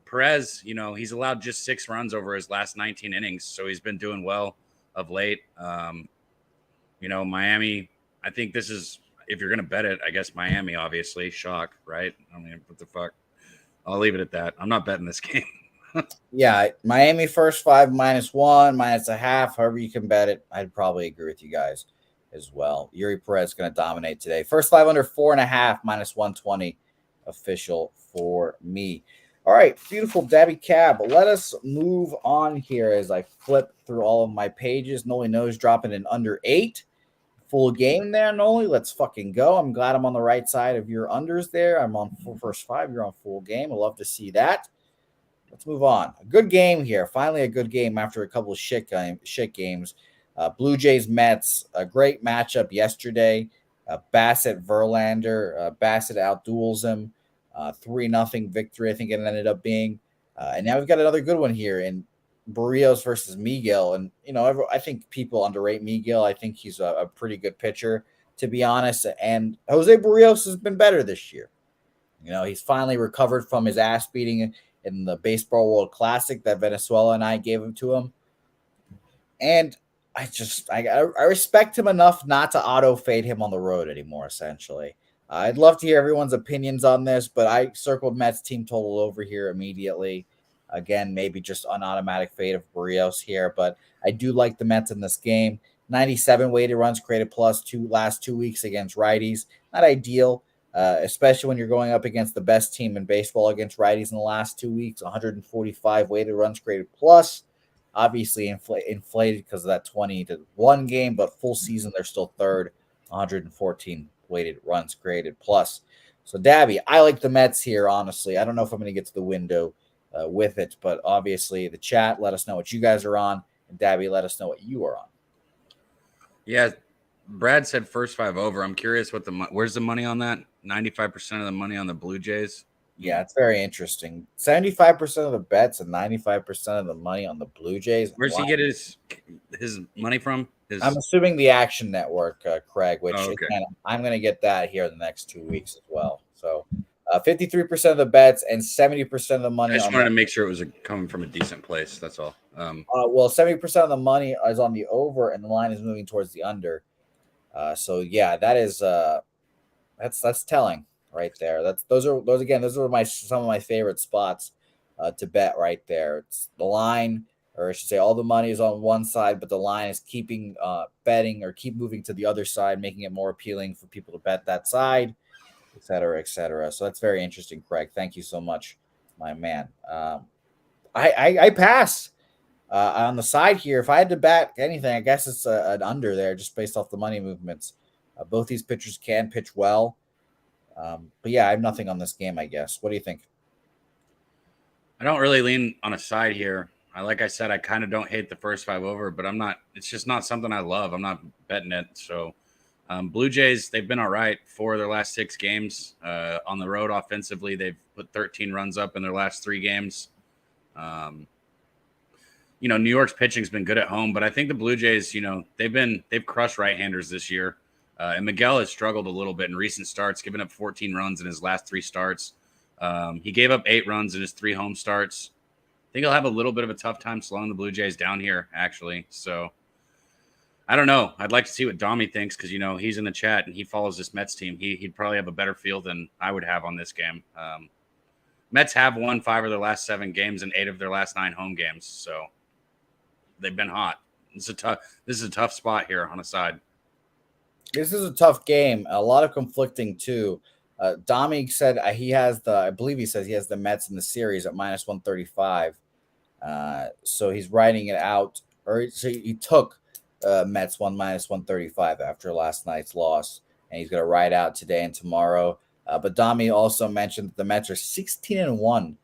Perez, he's allowed just 6 runs over his last 19 innings, so he's been doing well of late. Miami, I think this is, if you're going to bet it, I guess Miami, obviously, shock, right? I mean, what the fuck? I'll leave it at that. I'm not betting this game. Yeah, Miami first 5 -1, -0.5, however you can bet it. I'd probably agree with you guys as well. Yuri Perez is going to dominate today. First 5 under 4.5 -120 official for me. All right, beautiful Dabby Cab. Let us move on here as I flip through all of my pages. Noli Nose dropping in under 8. Full game there, Noli. Let's fucking go. I'm glad I'm on the right side of your unders there. I'm on first 5. You're on full game. I love to see that. Let's move on. A good game here. Finally, a good game after a couple of shit games. Blue Jays Mets, a great matchup yesterday. Bassett Verlander. Bassett outduels him. 3-0 victory, I think it ended up being. And now we've got another good one here in Barrios versus Miguel. And, I think people underrate Miguel. I think he's a pretty good pitcher, to be honest. And Jose Barrios has been better this year. He's finally recovered from his ass beating in the Baseball World Classic that Venezuela and I gave him to him. And I respect him enough not to auto fade him on the road anymore, essentially. I'd love to hear everyone's opinions on this, but I circled Mets team total over here immediately. Again, maybe just an automatic fade of Barrios here, but I do like the Mets in this game. 97 weighted runs created plus last 2 weeks against righties. Not ideal, especially when you're going up against the best team in baseball against righties in the last 2 weeks. 145 weighted runs created plus. Obviously inflated because of that 20-1 game, but full season they're still third. 114 weighted runs created plus. So Dabby, I like the Mets here, honestly. I don't know if I'm going to get to the window with it, but obviously the chat, let us know what you guys are on, and Dabby, let us know what you are on. Yeah, Brad said first 5 over. I'm curious where's the money on that? 95% of the money on the Blue Jays. Yeah, it's very interesting. 75% of the bets and 95% of the money on the Blue Jays. Where's he get his money from? I'm assuming the Action Network, Craig, which okay. Again, I'm going to get that here in the next 2 weeks as well. So 53% of the bets and 70% of the money. I just wanted to make sure it was coming from a decent place. That's all. 70% of the monny is on the over, and the line is moving towards the under. So yeah, that is that's telling right there. Those are some of my favorite spots to bet right there. It's the line, or I should say, all the money is on one side, but the line is keeping betting or keep moving to the other side, making it more appealing for people to bet that side, et cetera, et cetera. So that's very interesting, Craig. Thank you so much, my man. I pass on the side here. If I had to bet anything, I guess it's an under there, just based off the money movements. Both these pitchers can pitch well. But yeah, I have nothing on this game, I guess. What do you think? I don't really lean on a side here. Like I said, I kind of don't hate the first 5 over, but it's just not something I love. I'm not betting it. So Blue Jays, they've been all right. 4 of their last 6 games on the road offensively. They've put 13 runs up in their last 3 games. New York's pitching's been good at home, but I think the Blue Jays, they've crushed right-handers this year. And Miguel has struggled a little bit in recent starts, giving up 14 runs in his last 3 starts. He gave up 8 runs in his 3 home starts. I think he'll have a little bit of a tough time slowing the Blue Jays down here, actually. So I don't know. I'd like to see what Dommy thinks because, he's in the chat and he follows this Mets team. He'd probably have a better feel than I would have on this game. Mets have won 5 of their last 7 games and 8 of their last 9 home games. So they've been hot. This is a tough spot here on a side. This is a tough game. A lot of conflicting too. Dominic said I believe he says he has the Mets in the series at minus 135. So he's writing it out, or so he took Mets minus 135 after last night's loss, and he's going to ride out today and tomorrow. But Domi also mentioned that the Mets are 16-1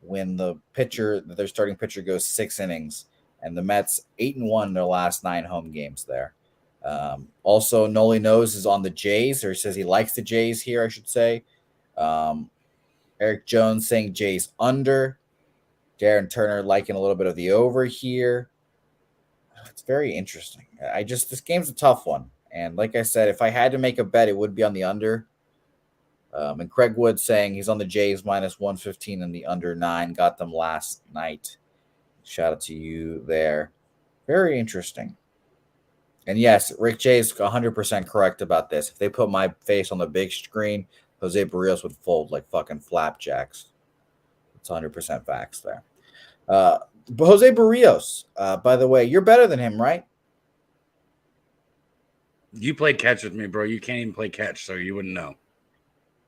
when their starting pitcher goes 6 innings, and the Mets 8-1 in their last 9 home games there. Also, Noli Knows is on the Jays, or he says he likes the Jays here, I should say. Eric Jones saying Jays under. Darren Turner liking a little bit of the over here. It's very interesting. This game's a tough one. And like I said, if I had to make a bet, it would be on the under. And Craig Wood saying he's on the Jays minus 115 and the under 9. Got them last night. Shout out to you there. Very interesting. And yes, Rick J is 100% correct about this. If they put my face on the big screen, Jose Barrios would fold like fucking flapjacks. It's 100% facts there. Jose Barrios, by the way, you're better than him, right? You played catch with me, bro. You can't even play catch, so you wouldn't know.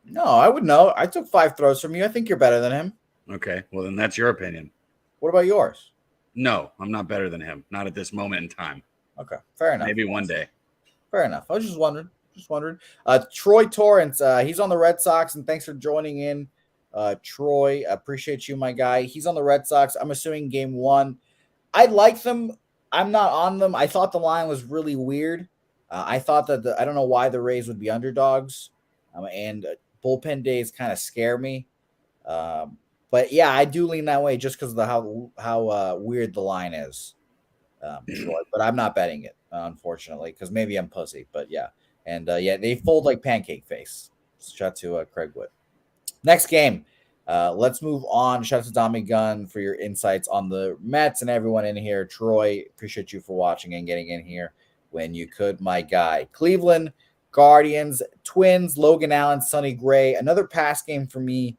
No, I would know. I took 5 throws from you. I think you're better than him. Okay, well, then that's your opinion. What about yours? No, I'm not better than him. Not at this moment in time. Okay, fair enough. Maybe one day. Fair enough. I was just wondering. Troy Torrance, he's on the Red Sox, and thanks for joining in. Troy, appreciate you, my guy. He's on the Red Sox. I'm assuming game 1. I like them. I'm not on them. I thought the line was really weird. I thought that I don't know why the Rays would be underdogs, and bullpen days kind of scare me. But yeah, I do lean that way just because of how weird the line is. But I'm not betting it, unfortunately, because maybe I'm pussy. But yeah, and they fold like pancake face. Shout out to Craig Wood. Next game, let's move on. Shout out to Dommy Gunn for your insights on the Mets and everyone in here. Troy, appreciate you for watching and getting in here when you could, my guy. Cleveland Guardians, Twins, Logan Allen, Sonny Gray. Another pass game for me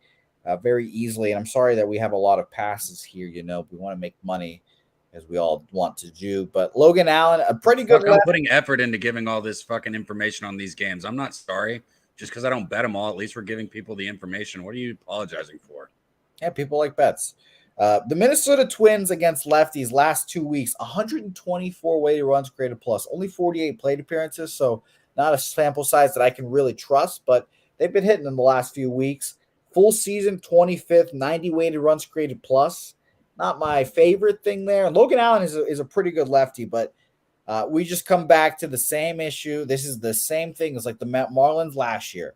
very easily. And I'm sorry that we have a lot of passes here. We want to make money as we all want to do. But Logan Allen, a pretty good I'm putting effort into giving all this fucking information on these games. I'm not sorry. Just because I don't bet them all, at least we're giving people the information. What are you apologizing for? Yeah, people like bets. The Minnesota Twins against lefties last 2 weeks, 124 weighted runs created plus, only 48 plate appearances, so not a sample size that I can really trust, but they've been hitting in the last few weeks. Full season, 25th, 90 weighted runs created plus. Not my favorite thing there. Logan Allen is a pretty good lefty, but we just come back to the same issue. This is the same thing as like the Marlins last year.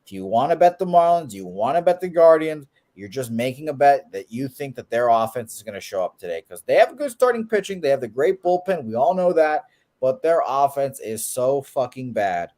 If you want to bet the Marlins, you want to bet the Guardians, you're just making a bet that you think that their offense is going to show up today because they have a good starting pitching. They have the great bullpen. We all know that, but their offense is so fucking bad.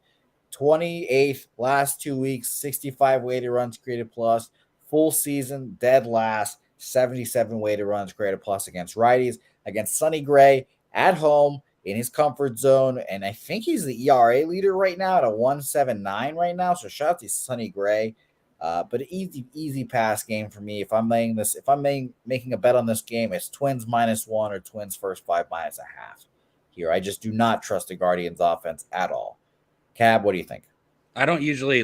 28th last 2 weeks, 65 weighted runs created plus. Full season, dead last, 77 weighted runs created plus against righties, against Sonny Gray at home in his comfort zone. And I think he's the ERA leader right now at a 1.79 right now. So shout out to Sonny Gray. But an easy pass game for me. If I'm making a bet on this game, it's Twins -1 or Twins first 5 -1/2 here. I just do not trust the Guardians offense at all. Cab, what do you think? I don't usually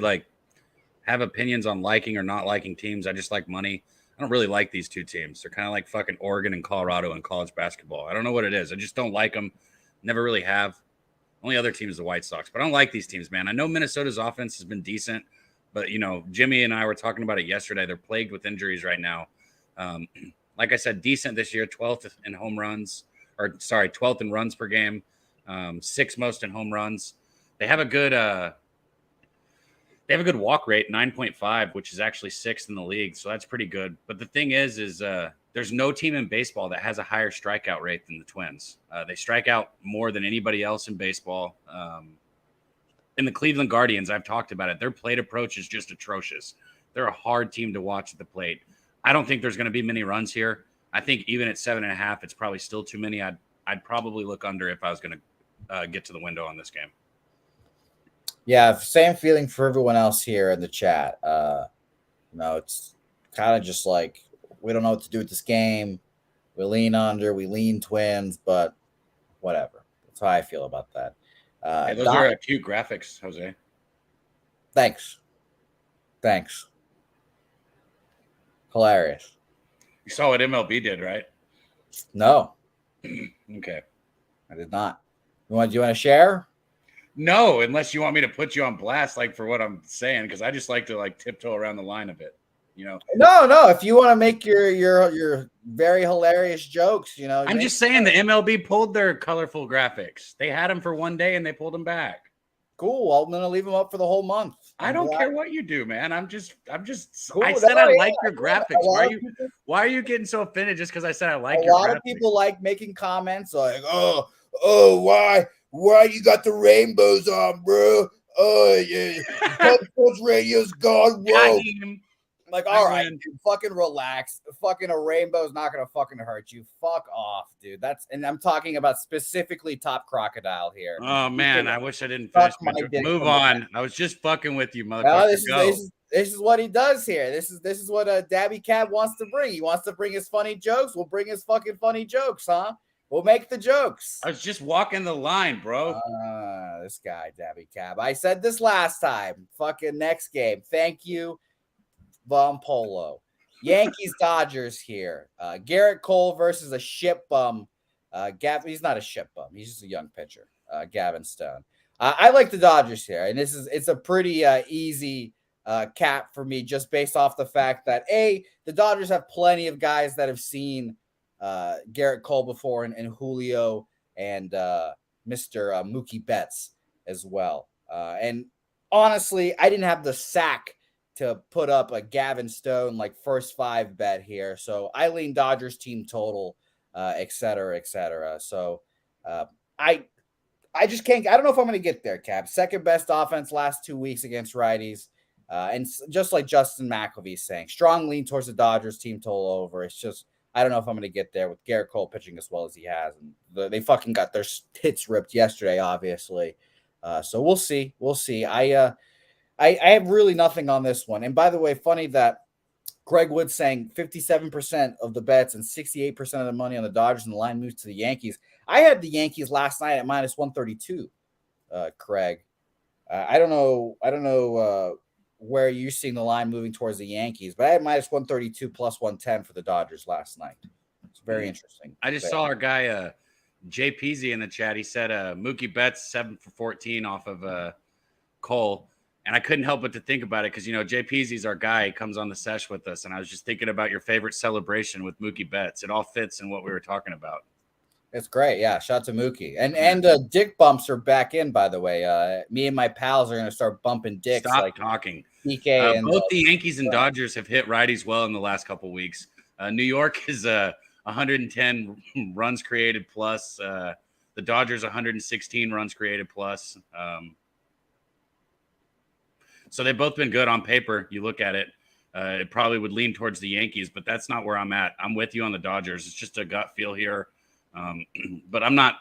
have opinions on liking or not liking teams. I just like money. I don't really like these two teams. They're kind of like fucking Oregon and Colorado in college basketball. I don't know what it is. I just don't like them. Never really have. Only other team is the White Sox. But I don't like these teams, man. I know Minnesota's offense has been decent. But, Jimmy and I were talking about it yesterday. They're plagued with injuries right now. Like I said, decent this year, 12th in home runs. 12th in runs per game. 6th most in home runs. They have a good walk rate, 9.5, which is actually 6th in the league. So that's pretty good. But the thing is there's no team in baseball that has a higher strikeout rate than the Twins. They strike out more than anybody else in baseball. In the Cleveland Guardians, I've talked about it. Their plate approach is just atrocious. They're a hard team to watch at the plate. I don't think there's going to be many runs here. I think even at 7.5, it's probably still too many. I'd probably look under if I was going to get to the window on this game. Yeah, same feeling for everyone else here in the chat. It's kind of just like we don't know what to do with this game. We lean under, we lean Twins, but whatever. That's how I feel about that. Hey, those are cute graphics, Jose. Thanks. Hilarious. You saw what MLB did, right? No. Okay. I did not. Do you want to share? No, unless you want me to put you on blast, like for what I'm saying, because I just like to like tiptoe around the line a bit, No. If you want to make your very hilarious jokes, I'm just saying the MLB pulled their colorful graphics. They had them for one day and they pulled them back. Cool. Well, I'm gonna leave them up for the whole month. I don't care what you do, man. I'm just. Cool. I said I like your graphics. Why are you getting so offended just because I said I like your graphics? A lot of people like making comments like, "Oh, why you got the rainbows on, bro? Oh yeah, Coach Radio's gone. Whoa." Like, all right, dude, fucking relax. Fucking a rainbow is not gonna fucking hurt you. Fuck off, dude. And I'm talking about specifically Top Crocodile here. Oh man, I wish I didn't finish my joke. Move on. I was just fucking with you, motherfucker. No, this is what he does here. This is what Dabby Cab wants to bring. He wants to bring his funny jokes. We'll bring his fucking funny jokes, huh? We'll make the jokes. I was just walking the line, bro. This guy, Dabby Cab. I said this last time. Fucking next game. Thank you. Von Polo. Yankees Dodgers here. Garrett Cole versus a ship bum. He's not a ship bum. He's just a young pitcher. Gavin Stone. I like the Dodgers here, and it's a pretty easy cap for me, just based off the fact that the Dodgers have plenty of guys that have seen Garrett Cole before, and Julio and Mr. Mookie Betts as well. And honestly, I didn't have the sack to put up a Gavin Stone like first 5 bet here. So I lean Dodgers team total, et cetera, et cetera. So I just can't. I don't know if I'm going to get there, Cap. Second best offense last 2 weeks against righties. And just like Justin McElvey's saying, strong lean towards the Dodgers team total over. It's just, I don't know if I'm going to get there with Garrett Cole pitching as well as he has. And they fucking got their hits ripped yesterday, obviously. So we'll see. I have really nothing on this one. And by the way, funny that Greg Wood saying 57% of the bets and 68% of the money on the Dodgers, and the line moves to the Yankees. I had the Yankees last night at minus 132, Craig. I don't know where you're seeing the line moving towards the Yankees, but I had minus 132 plus 110 for the Dodgers last night. It's very interesting. I just saw our guy, Jay Peasy in the chat. He said Mookie Betts 7 for 14 off of Cole. And I couldn't help but to think about it because, Jay Peasy's our guy. He comes on the sesh with us. And I was just thinking about your favorite celebration with Mookie Betts. It all fits in what we were talking about. It's great. Yeah. Shout out to Mookie. And dick bumps are back in, by the way. Me and my pals are going to start bumping dicks. Stop talking. PK and both the Yankees and Dodgers have hit righties well in the last couple of weeks. New York is 110 runs created plus. The Dodgers 116 runs created plus. So they've both been good on paper. You look at it, it probably would lean towards the Yankees, but that's not where I'm at. I'm with you on the Dodgers. It's just a gut feel here. But I'm not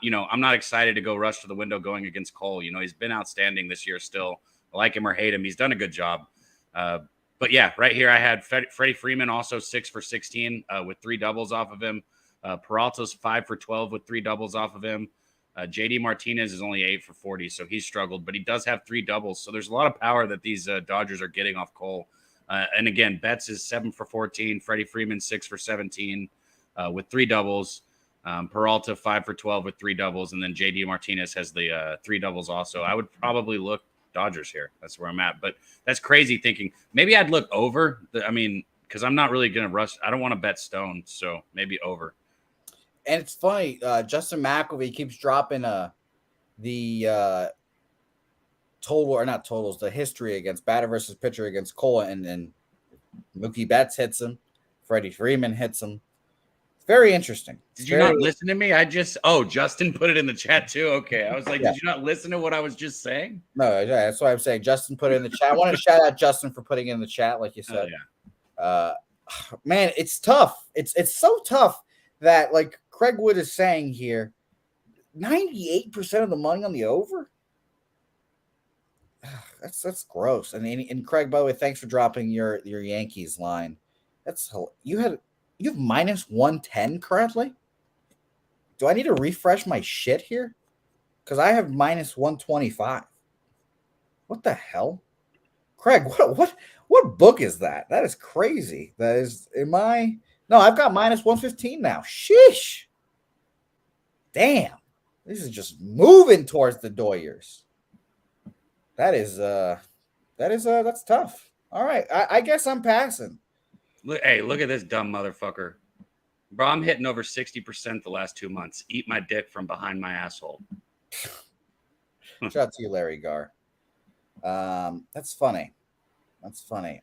excited to go rush to the window going against Cole. He's been outstanding this year still. I like him or hate him. He's done a good job. But yeah, right here I had Freddie Freeman also 6 for 16 with 3 doubles off of him. Peralta's 5 for 12 with 3 doubles off of him. JD Martinez is only 8 for 40, so he's struggled, but he does have 3 doubles. So there's a lot of power that these Dodgers are getting off Cole. And again, Betts is 7 for 14, Freddie Freeman 6 for 17 with 3 doubles. Peralta 5 for 12 with 3 doubles, and then JD Martinez has the 3 doubles also. I would probably look Dodgers here. That's where I'm at, but that's crazy thinking. Maybe I'd look over. Because I'm not really going to rush. I don't want to bet Stone, so maybe over. And it's funny, Justin McElvey keeps dropping the total, or not totals, the history against batter versus pitcher against Cole, and Mookie Betts hits him, Freddie Freeman hits him. Very interesting. Did you not listen to me? Justin put it in the chat too. Okay. I was like, Did you not listen to what I was just saying? No, that's what I'm saying. Justin put it in the chat. I wanted to shout out Justin for putting it in the chat, like you said. Man, it's tough. It's so tough that, like Craig Wood is saying here, 98% of the money on the over. That's gross. And Craig, by the way, thanks for dropping your Yankees line. You have minus 110 correctly. Do I need to refresh my shit here? Because I have minus 125. What the hell, Craig? What book is that? That is crazy. That is No, I've got minus 115 now. Sheesh. Damn. This is just moving towards the Doyers. That's tough. All right. I guess I'm passing. Look at this dumb motherfucker. Bro, I'm hitting over 60% the last 2 months. Eat my dick from behind my asshole. Shout out to you, Larry Gar. That's funny.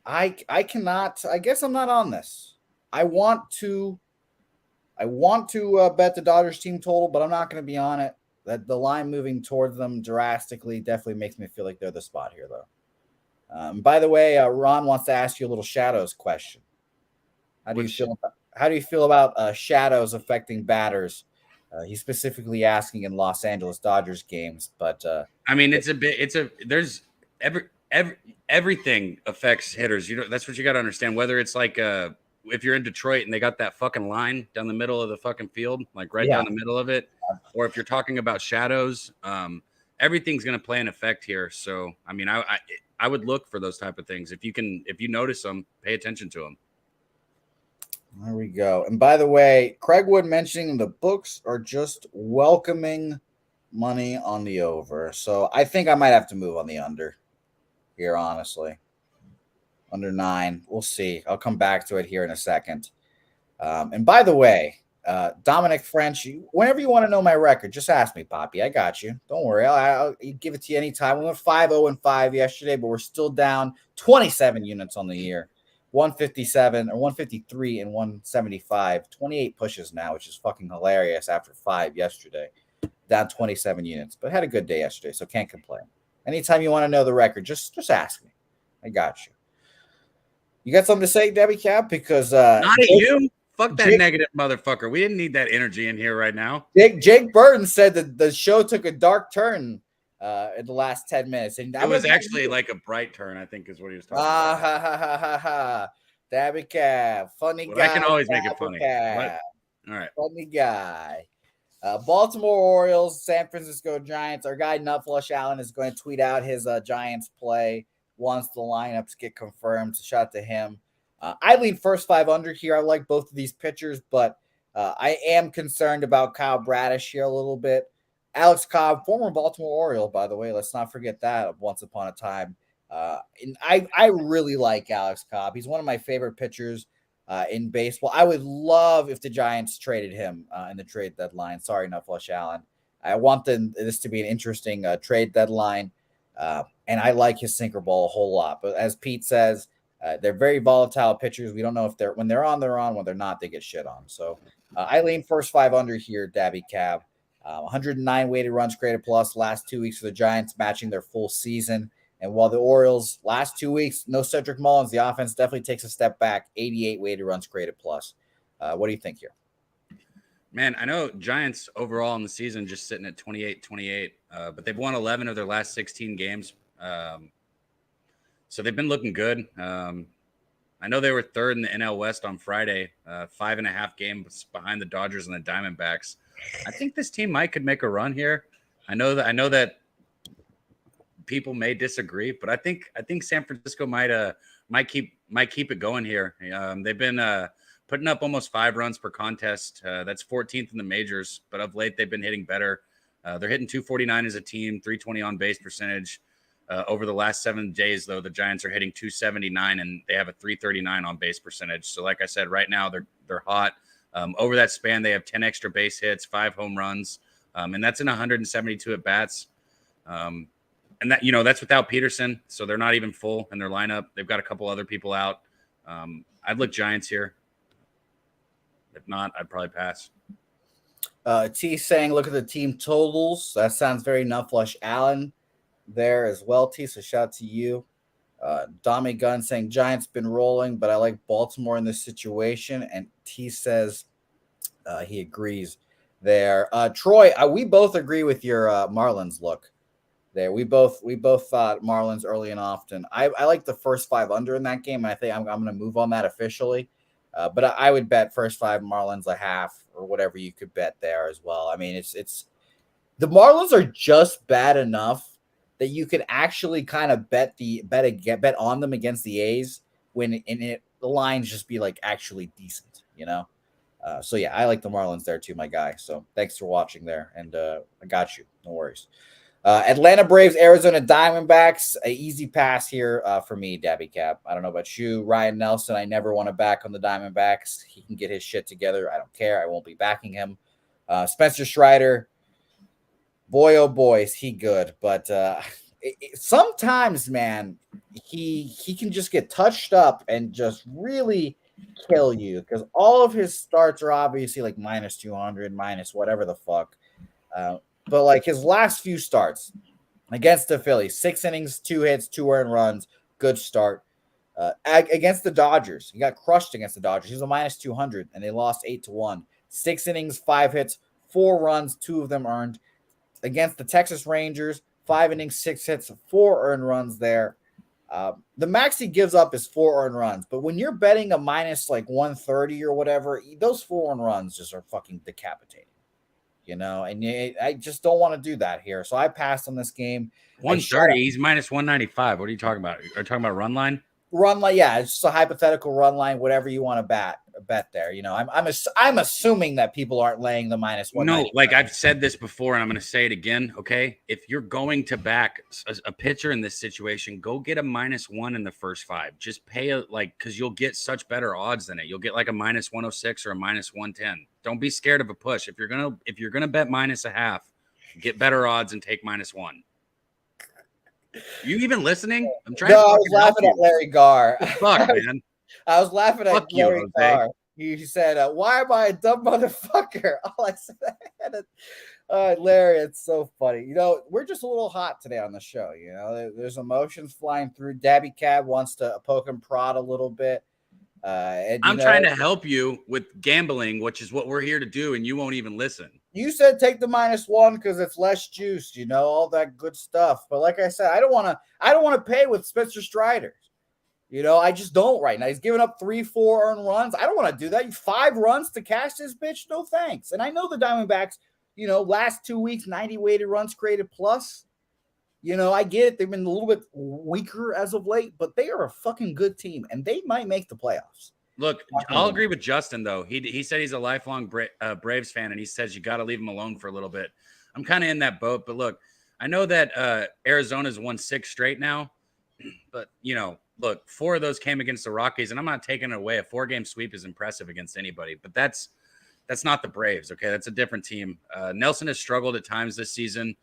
I guess I'm not on this. I want to bet the Dodgers team total, but I'm not going to be on it. That the line moving towards them drastically definitely makes me feel like they're the spot here, though. By the way, Ron wants to ask you a little Shadows question. How do you feel about shadows affecting batters? He's specifically asking in Los Angeles Dodgers games, but I mean, there's everything affects hitters. That's what you got to understand. Whether it's like if you're in Detroit and they got that fucking line down the middle of the fucking field, like down the middle of it, or if you're talking about shadows, everything's going to play an effect here. So, I mean, I would look for those type of things. If you notice them, pay attention to them. There we go. And by the way, Craig Wood mentioning the books are just welcoming money on the over. So I think I might have to move on the under here, honestly. Under 9. We'll see. I'll come back to it here in a second. And by the way, Dominic French, whenever you want to know my record, just ask me, Poppy. I got you. Don't worry. I'll give it to you anytime. We went 5-0-5 yesterday, but we're still down 27 units on the year. 157 or 153 and 175, 28 pushes now, which is fucking hilarious after 5 yesterday. Down 27 units, but had a good day yesterday, so can't complain. Anytime you want to know the record, just ask me. I got you. You got something to say, Debbie Cap? Because not at you. Fuck that negative motherfucker. We didn't need that energy in here right now. Jake Burton said that the show took a dark turn in the last 10 minutes. And it was actually like a bright turn, I think is what he was talking about. Ha, ha, ha, ha, ha. Dabby Cab. Funny guy. I can always make it funny. All right. Funny guy. Baltimore Orioles, San Francisco Giants. Our guy Nutflush Allen is going to tweet out his Giants play once the lineups get confirmed. So shout out to him. I lean first 5 under here. I like both of these pitchers, but I am concerned about Kyle Bradish here a little bit. Alex Cobb, former Baltimore Oriole, by the way. Let's not forget that once upon a time. And I really like Alex Cobb. He's one of my favorite pitchers in baseball. I would love if the Giants traded him in the trade deadline. Sorry, Nutflush Allen. I want this to be an interesting trade deadline. And I like his sinker ball a whole lot. But as Pete says, they're very volatile pitchers. We don't know if when they're on, they're on. When they're not, they get shit on. So I lean first 5 under here, Dabby Cab. 109 weighted runs created plus last 2 weeks for the Giants, matching their full season. And while the Orioles last 2 weeks, no Cedric Mullins, the offense definitely takes a step back. 88 weighted runs created plus. What do you think here? Man, I know Giants overall in the season just sitting at 28-28, but they've won 11 of their last 16 games. So they've been looking good. I know they were third in the NL West on Friday, 5.5 games behind the Dodgers and the Diamondbacks. I think this team could make a run here. I know that people may disagree, but I think San Francisco might keep it going here. They've been putting up almost 5 runs per contest. That's 14th in the majors, but of late they've been hitting better. They're hitting 249 as a team, 320 on base percentage. Over the last 7 days, though, the Giants are hitting 279 and they have a 339 on base percentage. So, like I said, right now they're hot. Over that span, they have 10 extra base hits, 5 home runs, and that's in 172 at bats. And that's without Peterson, so they're not even full in their lineup. They've got a couple other people out. I'd look Giants here. If not, I'd probably pass. T saying, look at the team totals. That sounds very Nufflush Allen there as well, T. So shout out to you. Dommy Gunn saying Giants been rolling, but I like Baltimore in this situation. And T says he agrees there. Troy, we both agree with your Marlins look there. We both thought Marlins early and often. I like the first 5 under in that game, and I think I'm going to move on that officially. But I would bet first 5 Marlins a half or whatever you could bet there as well. I mean, it's the Marlins are just bad enough that you could actually kind of bet on them against the A's when the lines just be like actually decent, you know. So yeah, I like the Marlins there too, my guy. So thanks for watching there, and I got you. No worries. Atlanta Braves, Arizona Diamondbacks. An easy pass here for me, Dabby Cap. I don't know about you. Ryan Nelson, I never want to back on the Diamondbacks. He can get his shit together. I don't care. I won't be backing him. Spencer Strider, boy, oh boy, is he good. But sometimes, man, he can just get touched up and just really kill you because all of his starts are obviously like minus 200, minus whatever the fuck. But like his last few starts against the Phillies, 6 innings, 2 hits, 2 earned runs, good start. Against the Dodgers, he got crushed against the Dodgers. He was a minus 200, and they lost 8-1. 6 innings, 5 hits, 4 runs, 2 of them earned. Against the Texas Rangers, 5 innings, 6 hits, 4 earned runs there. The max he gives up is 4 earned runs, but when you're betting a minus like 130 or whatever, those 4 earned runs just are fucking decapitating. You know, and I just don't want to do that here. So I passed on this game. 130, he's minus 195. What are you talking about? Are you talking about run line? Run line, yeah, it's just a hypothetical run line, whatever you want to bet there. You know, I'm assuming that people aren't laying the minus 195. No, like I've said this before, and I'm going to say it again. Okay, if you're going to back a pitcher in this situation, go get a -1 in the first 5. Just pay because you'll get such better odds than it. You'll get like a minus 106 or a minus 110. Don't be scared of a push. If you're gonna bet minus a half, get better odds and take -1. You even listening? I'm trying. No, I was laughing at Larry Garr. Fuck, man. I was laughing at Larry you, Garr. He said, "Why am I a dumb motherfucker?" All I said, Larry, it's so funny. You know, we're just a little hot today on the show. You know, there's emotions flying through. Dabby Cab wants to poke and prod a little bit. And I'm trying to help you with gambling, which is what we're here to do, and you won't even listen. You said take the -1 because it's less juiced, you know, all that good stuff. But like I said, I don't want to pay with Spencer Strider. You know, I just don't right now. He's giving up 3-4 earned runs. I don't want to do that. 5 runs to cash this bitch? No thanks. And I know the Diamondbacks, you know, last 2 weeks, 90 weighted runs created plus. You know, I get it. They've been a little bit weaker as of late, but they are a fucking good team, and they might make the playoffs. Look, I'll agree with Justin, though. He said he's a lifelong Braves fan, and he says you got to leave him alone for a little bit. I'm kind of in that boat, but look, I know that Arizona's won 6 straight now, but, you know, look, 4 of those came against the Rockies, and I'm not taking it away. A 4-game sweep is impressive against anybody, but that's not the Braves, okay? That's a different team. Nelson has struggled at times this season.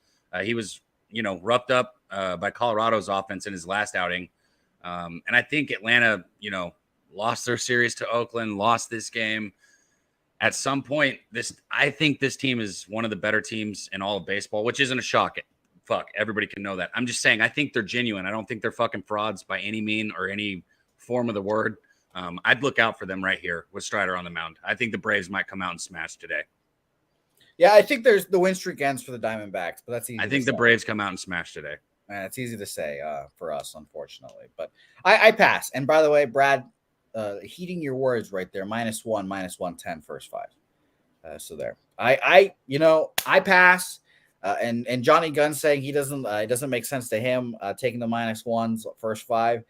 He was, you know, roughed up by Colorado's offense in his last outing. And I think Atlanta, you know, lost their series to Oakland, lost this game. At some point, I think this team is one of the better teams in all of baseball, which isn't a shock. Fuck, everybody can know that. I'm just saying, I think they're genuine. I don't think they're fucking frauds by any mean or any form of the word. I'd look out for them right here with Strider on the mound. I think the Braves might come out and smash today. Yeah, I think there's the win streak ends for the Diamondbacks, but that's easy. I think the Braves come out and smash today. It's easy to say for us, unfortunately. But I pass. And by the way, Brad, heeding your words right there, -1, -110 first 5. So there. I pass. And Johnny Gunn saying it doesn't make sense to him taking the -1s first 5.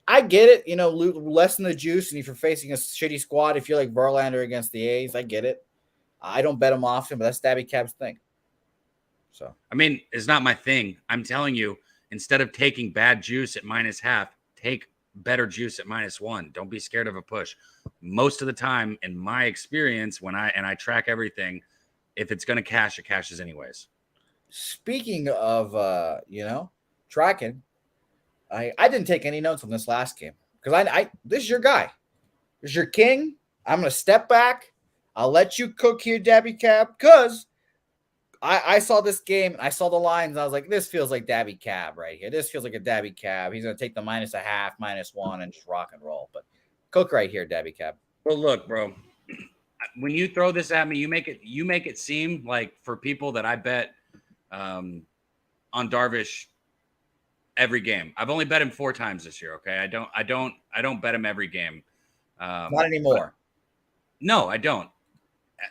I get it, you know, lessen the juice, and if you're facing a shitty squad, if you're like Verlander against the A's, I get it. I don't bet him often, but that's Stabby Cab's thing. So I mean, it's not my thing. I'm telling you, instead of taking bad juice at -1/2, take better juice at -1. Don't be scared of a push. Most of the time, in my experience, when I track everything, if it's going to cash, it cashes anyways. Speaking of, tracking, I didn't take any notes on this last game because this is your guy. This is your king. I'm going to step back. I'll let you cook here, Dabby Cab, because I saw this game. And I saw the lines. And I was like, this feels like Dabby Cab right here. This feels like a Dabby Cab. He's going to take the -0.5, -1, and just rock and roll. But cook right here, Dabby Cab. Well, look, bro. When you throw this at me, you make it seem like for people that I bet on Darvish every game. I've only bet him 4 times this year. Okay, I don't bet him every game. Not anymore. No, I don't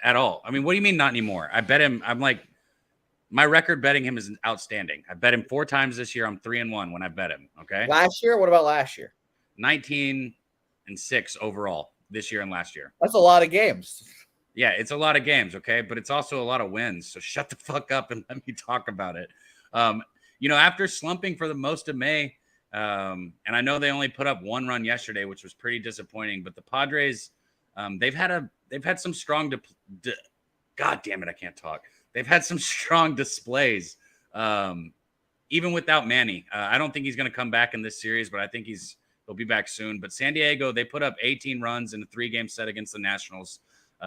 at all. I mean, what do you mean not anymore? I bet him. I'm like, my record betting him is outstanding. I bet him 4 times this year. I'm 3-1 when I bet him. Okay. Last year, what about last year? 19-6 overall this year and last year. That's a lot of games. Yeah, it's a lot of games, okay? But it's also a lot of wins. So shut the fuck up and let me talk about it. After slumping for the most of May, and I know they only put up 1 run yesterday, which was pretty disappointing, but the Padres, they've had some strong God damn it, I can't talk. They've had some strong displays, even without Manny. I don't think he's going to come back in this series, but I think he'll be back soon. But San Diego, they put up 18 runs in a 3-game set against the Nationals.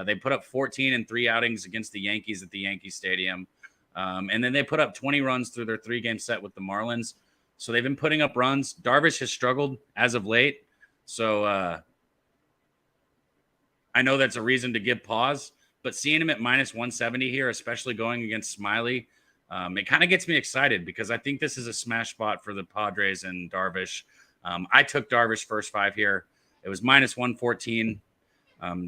They put up 14 in 3 outings against the Yankees at the Yankee Stadium. And then they put up 20 runs through their 3-game set with the Marlins. So they've been putting up runs. Darvish has struggled as of late. So I know that's a reason to give pause. But seeing him at -170 here, especially going against Smiley, it kind of gets me excited because I think this is a smash spot for the Padres and Darvish. I took Darvish first 5 here. It was -114.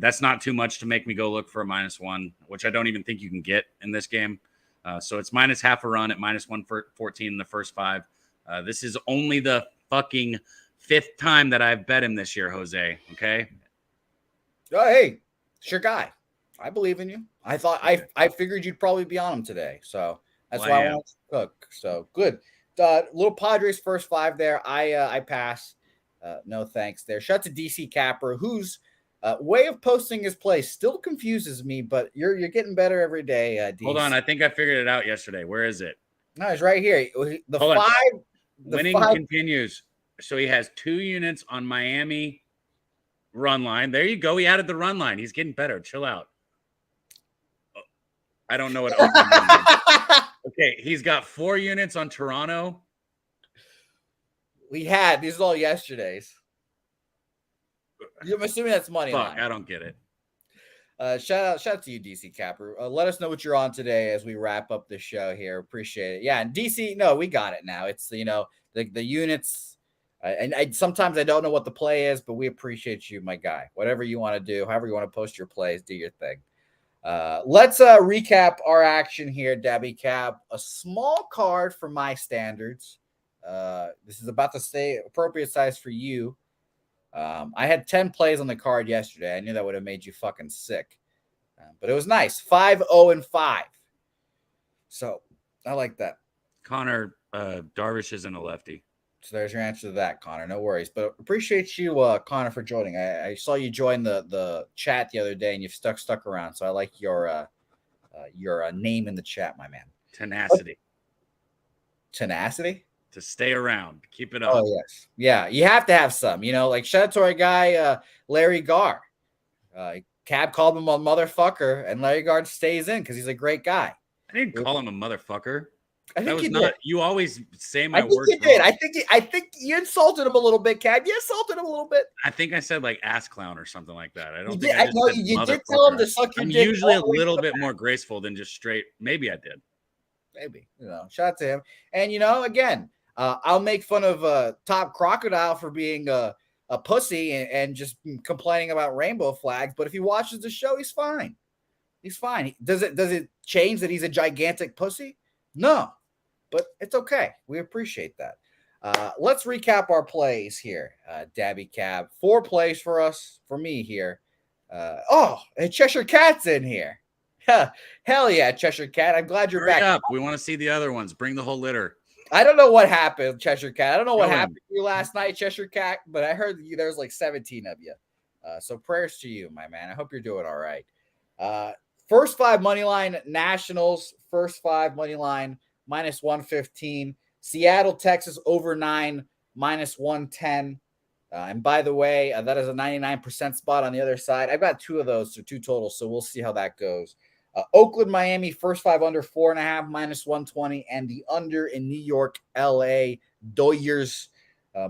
That's not too much to make me go look for a -1, which I don't even think you can get in this game. So it's -0.5 a run at -114 in the first 5. This is only the fucking 5th time that I've bet him this year, Jose. Okay. Oh, hey, it's your guy. I believe in you. I thought I figured you'd probably be on him today, so that's why I wanted to cook. So good. Little Padres first 5 there. I pass. No thanks there. Shout out to DC Capper, whose way of posting his play still confuses me, but you're getting better every day. DC. Hold on, I think I figured it out yesterday. Where is it? No, it's right here. The Hold 5. On. Winning continues. So he has 2 units on Miami run line. There you go. He added the run line. He's getting better. Chill out. I don't know what opening means. Okay, he's got 4 units on Toronto. These are all yesterday's. I'm assuming that's money line. I don't get it. Shout out to you, DC Capper. Let us know what you're on today as we wrap up the show here. Appreciate it. Yeah, and DC, no, we got it now. It's the units, and sometimes I don't know what the play is, but we appreciate you, my guy. Whatever you want to do, however you want to post your plays, do your thing. Let's recap our action here, Dabby Cab. A small card for my standards. This is about to stay appropriate size for you. I had 10 plays on the card yesterday. I knew that would have made you fucking sick. But it was nice. 5-0-5. So I like that. Connor, Darvish isn't a lefty. So there's your answer to that, Connor. No worries. But appreciate you, Connor, for joining. I saw you join the chat the other day, and you've stuck around. So I like your name in the chat, my man. Tenacity. Tenacity? To stay around. Keep it up. Oh, yes. Yeah, you have to have some. Like shout out to our guy, Larry Garr. Cab called him a motherfucker, and Larry Garr stays in because he's a great guy. I didn't call him a motherfucker. I think you did. You always say my words. You did. I think you insulted him a little bit, Cab. You insulted him a little bit. I think I said like ass clown or something like that. I don't you think did. You did tell him to suck your dick. I'm usually a little bit more graceful than just straight. Maybe I did. Maybe. Shout out to him. And again, I'll make fun of Top Crocodile for being a pussy and just complaining about rainbow flags. But if he watches the show, he's fine. He's fine. Does it change that he's a gigantic pussy? No. But it's okay. We appreciate that. Let's recap our plays here, Dabby Cab. 4 plays for me here. And Cheshire Cat's in here. Hell yeah, Cheshire Cat. I'm glad you're back. Up. We want to see the other ones. Bring the whole litter. I don't know what happened, Cheshire Cat. I don't know what happened to you last night, Cheshire Cat, but I heard there's like 17 of you. So prayers to you, my man. I hope you're doing all right. First 5 money line Nationals. First 5 money line -115. Seattle, Texas over 9 -110. And by the way, that is a 99% spot on the other side. I've got two of those, so two totals. So we'll see how that goes. Oakland, Miami, first 5 under 4.5 minus 120, and the under in New York, LA, Dodgers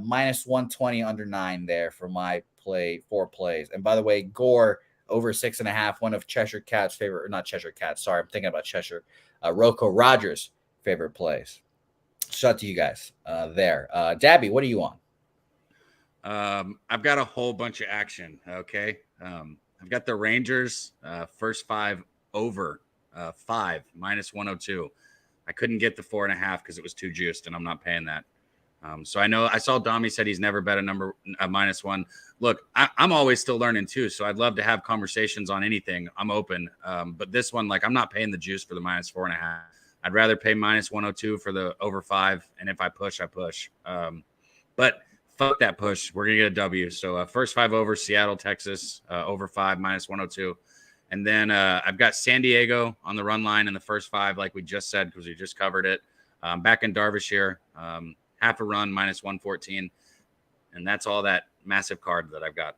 minus 120 under 9 there for my 4 plays. And by the way, Gore over 6.5, one of Cheshire Cat's favorite, or not Cheshire Cat. Sorry, I'm thinking about Cheshire. Rocco Rogers' favorite plays. Shout out to you guys there. Dabby, what are you on? I've got a whole bunch of action. Okay. I've got the Rangers first 5 over 5 minus 102. I couldn't get the 4.5 because it was too juiced, and I'm not paying that. So I saw Domi said he's never bet a minus 1. Look, I'm always still learning too. So I'd love to have conversations on anything. I'm open. But this one, like, I'm not paying the juice for the minus 4.5. I'd rather pay minus 102 for the over 5. And if I push, I push. But fuck that push. We're going to get a W. So first 5 over Seattle, Texas, over 5 minus 102. And then I've got San Diego on the run line in the first 5, like we just said, because we just covered it. Back in Darvish here, half a run, minus 114. And that's all that massive card that I've got.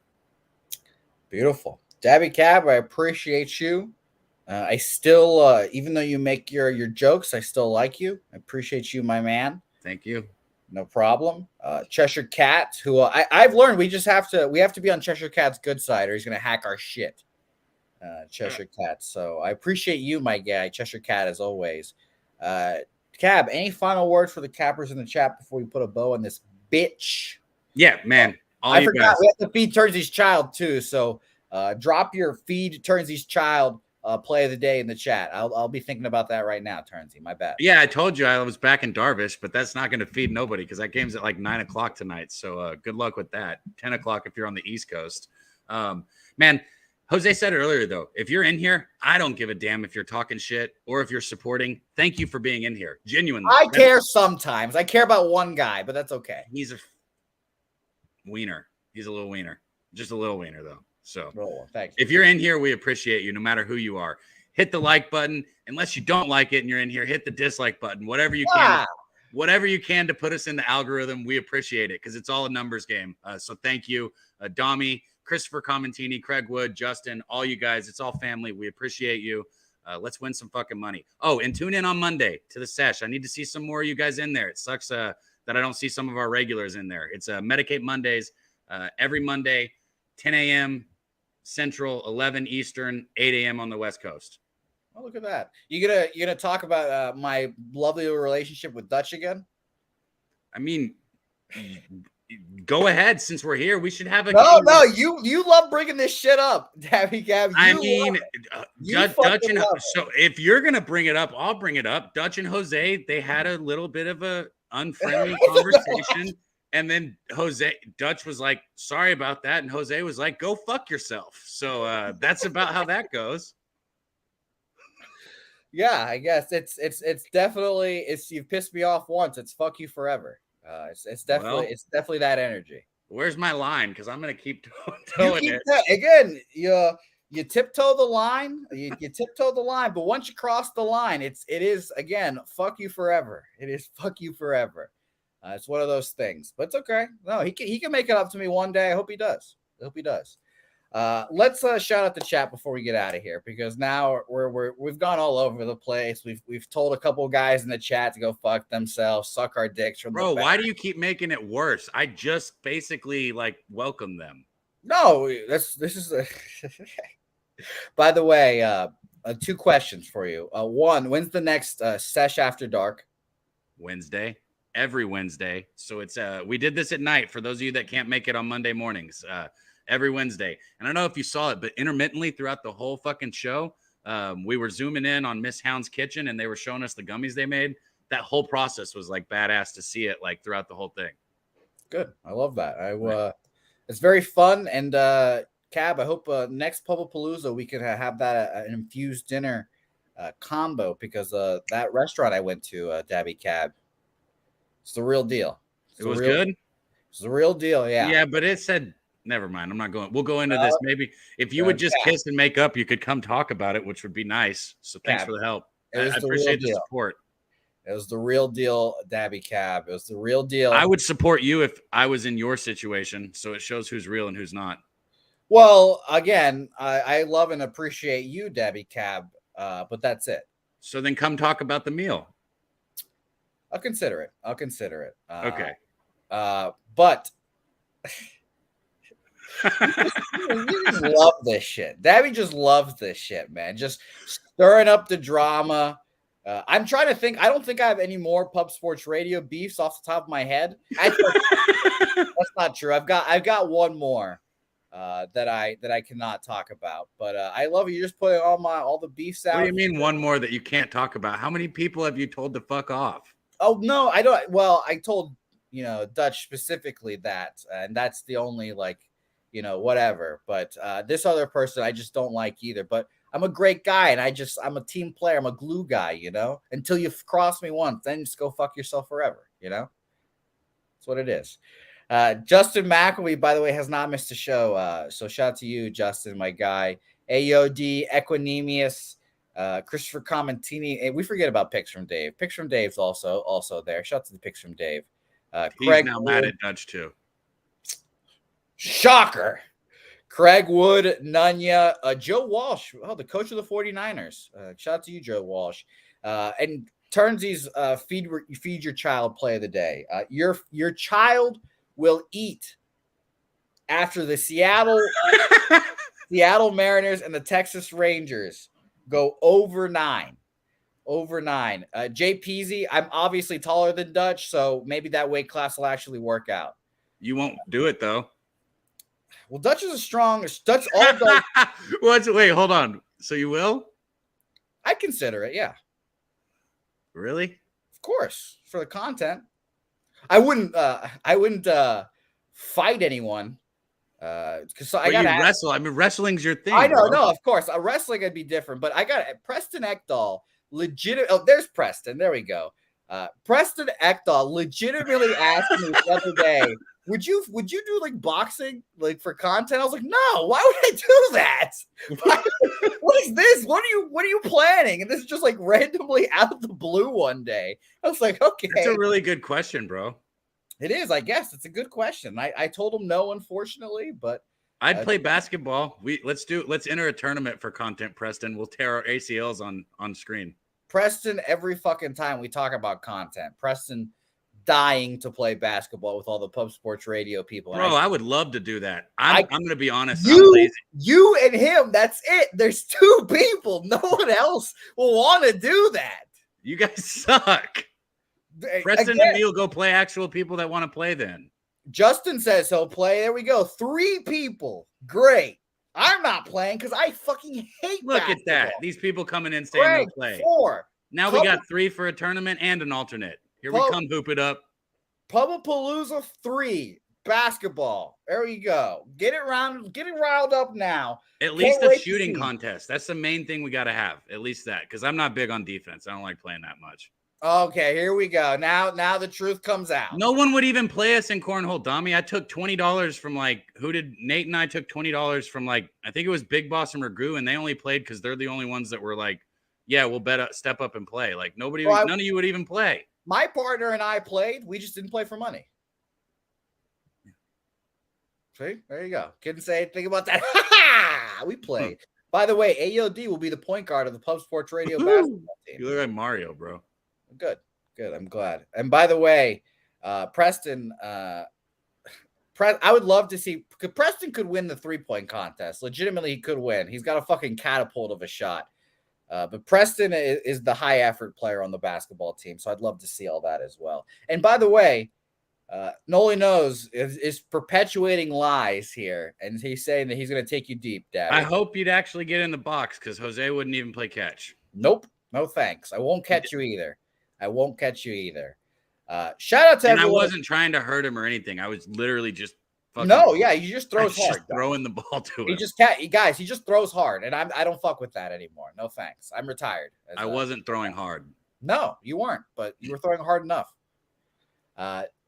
Beautiful. Dabby Cab, I appreciate you. I still, even though you make your jokes, I still like you. I appreciate you, my man. Thank you. No problem. Cheshire Cat, who I've learned we have to be on Cheshire Cat's good side, or he's going to hack our shit. Cheshire Cat. So I appreciate you, my guy, Cheshire Cat, as always. Cab, any final words for the cappers in the chat before we put a bow on this bitch? Yeah, man. I forgot we have to feed Turnsy's child too. So drop your feed Turnsy's child play of the day in the chat. I'll be thinking about that right now, Turnsy. My bad. Yeah, I told you I was back in Darvish, but that's not going to feed nobody because that game's at like 9 o'clock tonight. So good luck with that. 10 o'clock if you're on the East Coast. Man, Jose said it earlier, though. If you're in here, I don't give a damn if you're talking shit or if you're supporting. Thank you for being in here. Genuinely. I care sometimes. I care about one guy, but that's okay. He's a wiener. He's a little wiener. Just a little wiener, though. So thanks. If you're in here, we appreciate you no matter who you are. Hit the like button. Unless you don't like it and you're in here, hit the dislike button. Whatever you can to put us in the algorithm, we appreciate it because it's all a numbers game. So thank you, Domi, Christopher Commentini, Craig Wood, Justin, all you guys. It's all family. We appreciate you. Let's win some fucking money. Oh, and tune in on Monday to the sesh. I need to see some more of you guys in there. It sucks that I don't see some of our regulars in there. It's Medicate Mondays every Monday, 10 a.m. Central, 11 Eastern, 8 a.m. on the West Coast. Oh, look at that. You gonna talk about my lovely relationship with Dutch again? I mean, go ahead. Since we're here, we should have a no. You love bringing this shit up, Dabby Gab. Dutch and so if you're gonna bring it up, I'll bring it up. Dutch and Jose, they had a little bit of a unfriendly conversation. And then Dutch was like, sorry about that. And Jose was like, go fuck yourself. So that's about how that goes. Yeah, I guess it's definitely, you've pissed me off once. It's fuck you forever. It's definitely that energy. Where's my line? Because I'm going to keep towing it. Again, you tiptoe the line. You tiptoe the line. But once you cross the line, it is, again, fuck you forever. It is fuck you forever. It's one of those things, but it's okay. No, he can make it up to me one day. I hope he does. Let's shout out the chat before we get out of here because now we've gone all over the place. We've told a couple guys in the chat to go fuck themselves, suck our dicks from Bro, why do you keep making it worse? I just basically welcome them. No, this is By the way, 2 questions for you. One, when's the next sesh after dark? Wednesday. Every Wednesday. So it's we did this at night for those of you that can't make it on Monday mornings. Every Wednesday. And I don't know if you saw it, but intermittently throughout the whole fucking show, we were zooming in on Miss Hound's kitchen and they were showing us the gummies they made. That whole process was badass to see it throughout the whole thing. Good. I love that. It's very fun. And Cab, I hope next Pubblepalooza we can have that an infused dinner combo because that restaurant I went to, Dabby Cab, it's the real deal. It was good? It's the real deal, yeah. Yeah, but it said, never mind. I'm not going. We'll go into this. Maybe if you would just kiss and make up, you could come talk about it, which would be nice. So thanks for the help. I appreciate the support. It was the real deal, Dabby Cab. It was the real deal. I would support you if I was in your situation, so it shows who's real and who's not. Well, again, I love and appreciate you, Dabby Cab, but that's it. So then come talk about the meal. I'll consider it. Okay. But you just love this shit. Dabby just loves this shit, man. Just stirring up the drama. I'm trying to think. I don't think I have any more Pub Sports Radio beefs off the top of my head. That's not true. I've got one more that I cannot talk about. But I love you. You're just putting all the beefs out. What do you mean one more that you can't talk about? How many people have you told to fuck off? Oh no, I don't. Well, I told Dutch specifically that, and that's the only whatever. But this other person I just don't like either. But I'm a great guy, and I'm a team player. I'm a glue guy, until you cross me once, then just go fuck yourself forever, That's what it is. Justin McElwee, by the way, has not missed a show. So shout out to you, Justin, my guy. AOD, Equanimous, Christopher Commentini. And we forget about Picks from Dave. Picks from Dave's also there. Shout out to the Picks from Dave. He's Craig now Wood. mad at Dutch too. Shocker. Craig Wood, Nunya, Joe Walsh, the coach of the 49ers. Shout out to you, Joe Walsh. And Turnsy's feed your child play of the day. Your child will eat after the Seattle Mariners and the Texas Rangers go over 9. Jay Peasy, I'm obviously taller than Dutch, so maybe that weight class will actually work out. You won't do it though. Well, Dutch is Dutch all Dutch. Wait, hold on. So you will? I consider it, yeah. Really? Of course, for the content. I wouldn't fight anyone. Because I got to wrestle. I mean, wrestling's your thing. I know, no, of course. Wrestling would be different, but I got Preston Ekdahl. Oh, there's Preston. There we go. Preston Ekdahl legitimately asked me the other day, would you do like boxing for content? I was like, no, why would I do that? What is this? What are you planning? And this is just like randomly out of the blue one day. I was like, okay. It's a really good question, bro. It is, I guess. It's a good question. I told him no, unfortunately, but I'd play basketball. Let's enter a tournament for content, Preston. We'll tear our ACLs on screen. Preston, every fucking time we talk about content, Preston dying to play basketball with all the Pub Sports Radio people. Bro, I would love to do that. I'm going to be honest. I'm lazy. You and him, that's it. There's 2 people. No one else will want to do that. You guys suck. Preston and me will go play actual people that want to play then. Justin says he'll play. There we go. 3 people. Great. I'm not playing because I fucking hate Look basketball. At that. These people coming in saying they'll play. 4. Now we got 3 for a tournament and an alternate. Here we come, hoop it up. Pubapalooza 3. Basketball. There we go. Get it riled up now. At least a shooting contest. That's the main thing we got to have. At least that. Because I'm not big on defense. I don't like playing that much. Okay, here we go. Now the truth comes out. No one would even play us in cornhole, Dami. I took $20 from Nate and I took $20 from I think it was Big Boss and Ragu, and they only played because they're the only ones that were yeah, we'll step up and play. None of you would even play. My partner and I played. We just didn't play for money. See, there you go. Couldn't say anything about that. We played. By the way, AOD will be the point guard of the Pub Sports Radio basketball team. You look like Mario, bro. Good. I'm glad. And by the way, Preston, I would love to see. Preston could win the 3-point contest. Legitimately, he could win. He's got a fucking catapult of a shot. But Preston is the high effort player on the basketball team, so I'd love to see all that as well. And by the way, Noli knows is perpetuating lies here, and he's saying that he's going to take you deep, Dad. I hope you'd actually get in the box because Jose wouldn't even play catch. Nope, no thanks. I won't catch you either. Shout out to everyone. I wasn't trying to hurt him or anything. I was literally just he just throws hard. Just throwing the ball to him. He just throws hard, and I don't fuck with that anymore. No thanks. I'm retired. I wasn't throwing hard. No, you weren't, but you were throwing hard enough.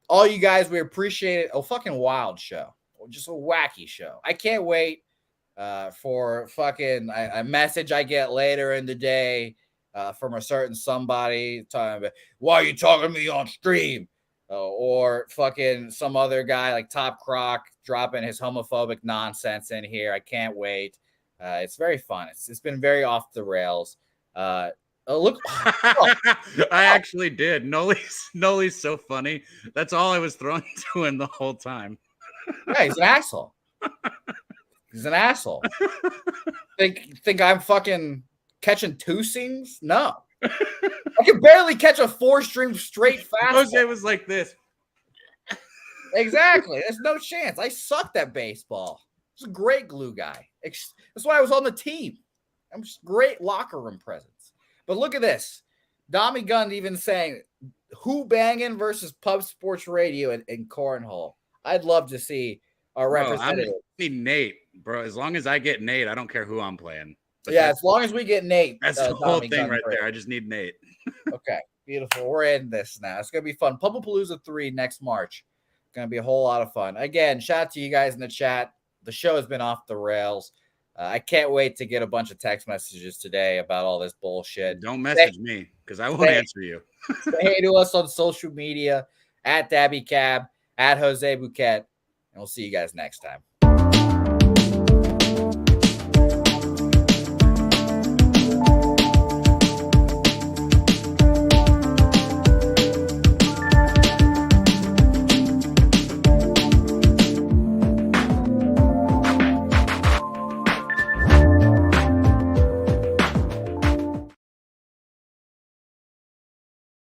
All you guys, we appreciate it. A fucking wild show. Just a wacky show. I can't wait for fucking a message I get later in the day from a certain somebody talking about, why are you talking to me on stream? Or fucking some other guy like Top Croc dropping his homophobic nonsense in here. I can't wait. It's very fun. It's been very off the rails. Look, I actually did. Noli's so funny. That's all I was throwing to him the whole time. Yeah, he's an asshole. He's an asshole. Think I'm fucking catching two seams? No. I can barely catch a 4-string straight fastball. Jose was like this. Exactly. There's no chance. I sucked at baseball. I was a great glue guy. That's why I was on the team. I'm just great locker room presence. But look at this. Dommy Gunn even saying, who banging versus Pub Sports Radio in Cornhole. I'd love to see our representative. I need Nate, bro. As long as I get Nate, I don't care who I'm playing. But yeah, as long as we get Nate. That's the whole thing Gunn right there. I just need Nate. Okay, beautiful. We're in this now. It's going to be fun. Pumpapalooza 3 next March. Going to be a whole lot of fun. Again, shout out to you guys in the chat. The show has been off the rails. I can't wait to get a bunch of text messages today about all this bullshit. Don't message me because I won't answer you. Say hey to us on social media at Dabby Cab, at Jose Bouquett, and we'll see you guys next time.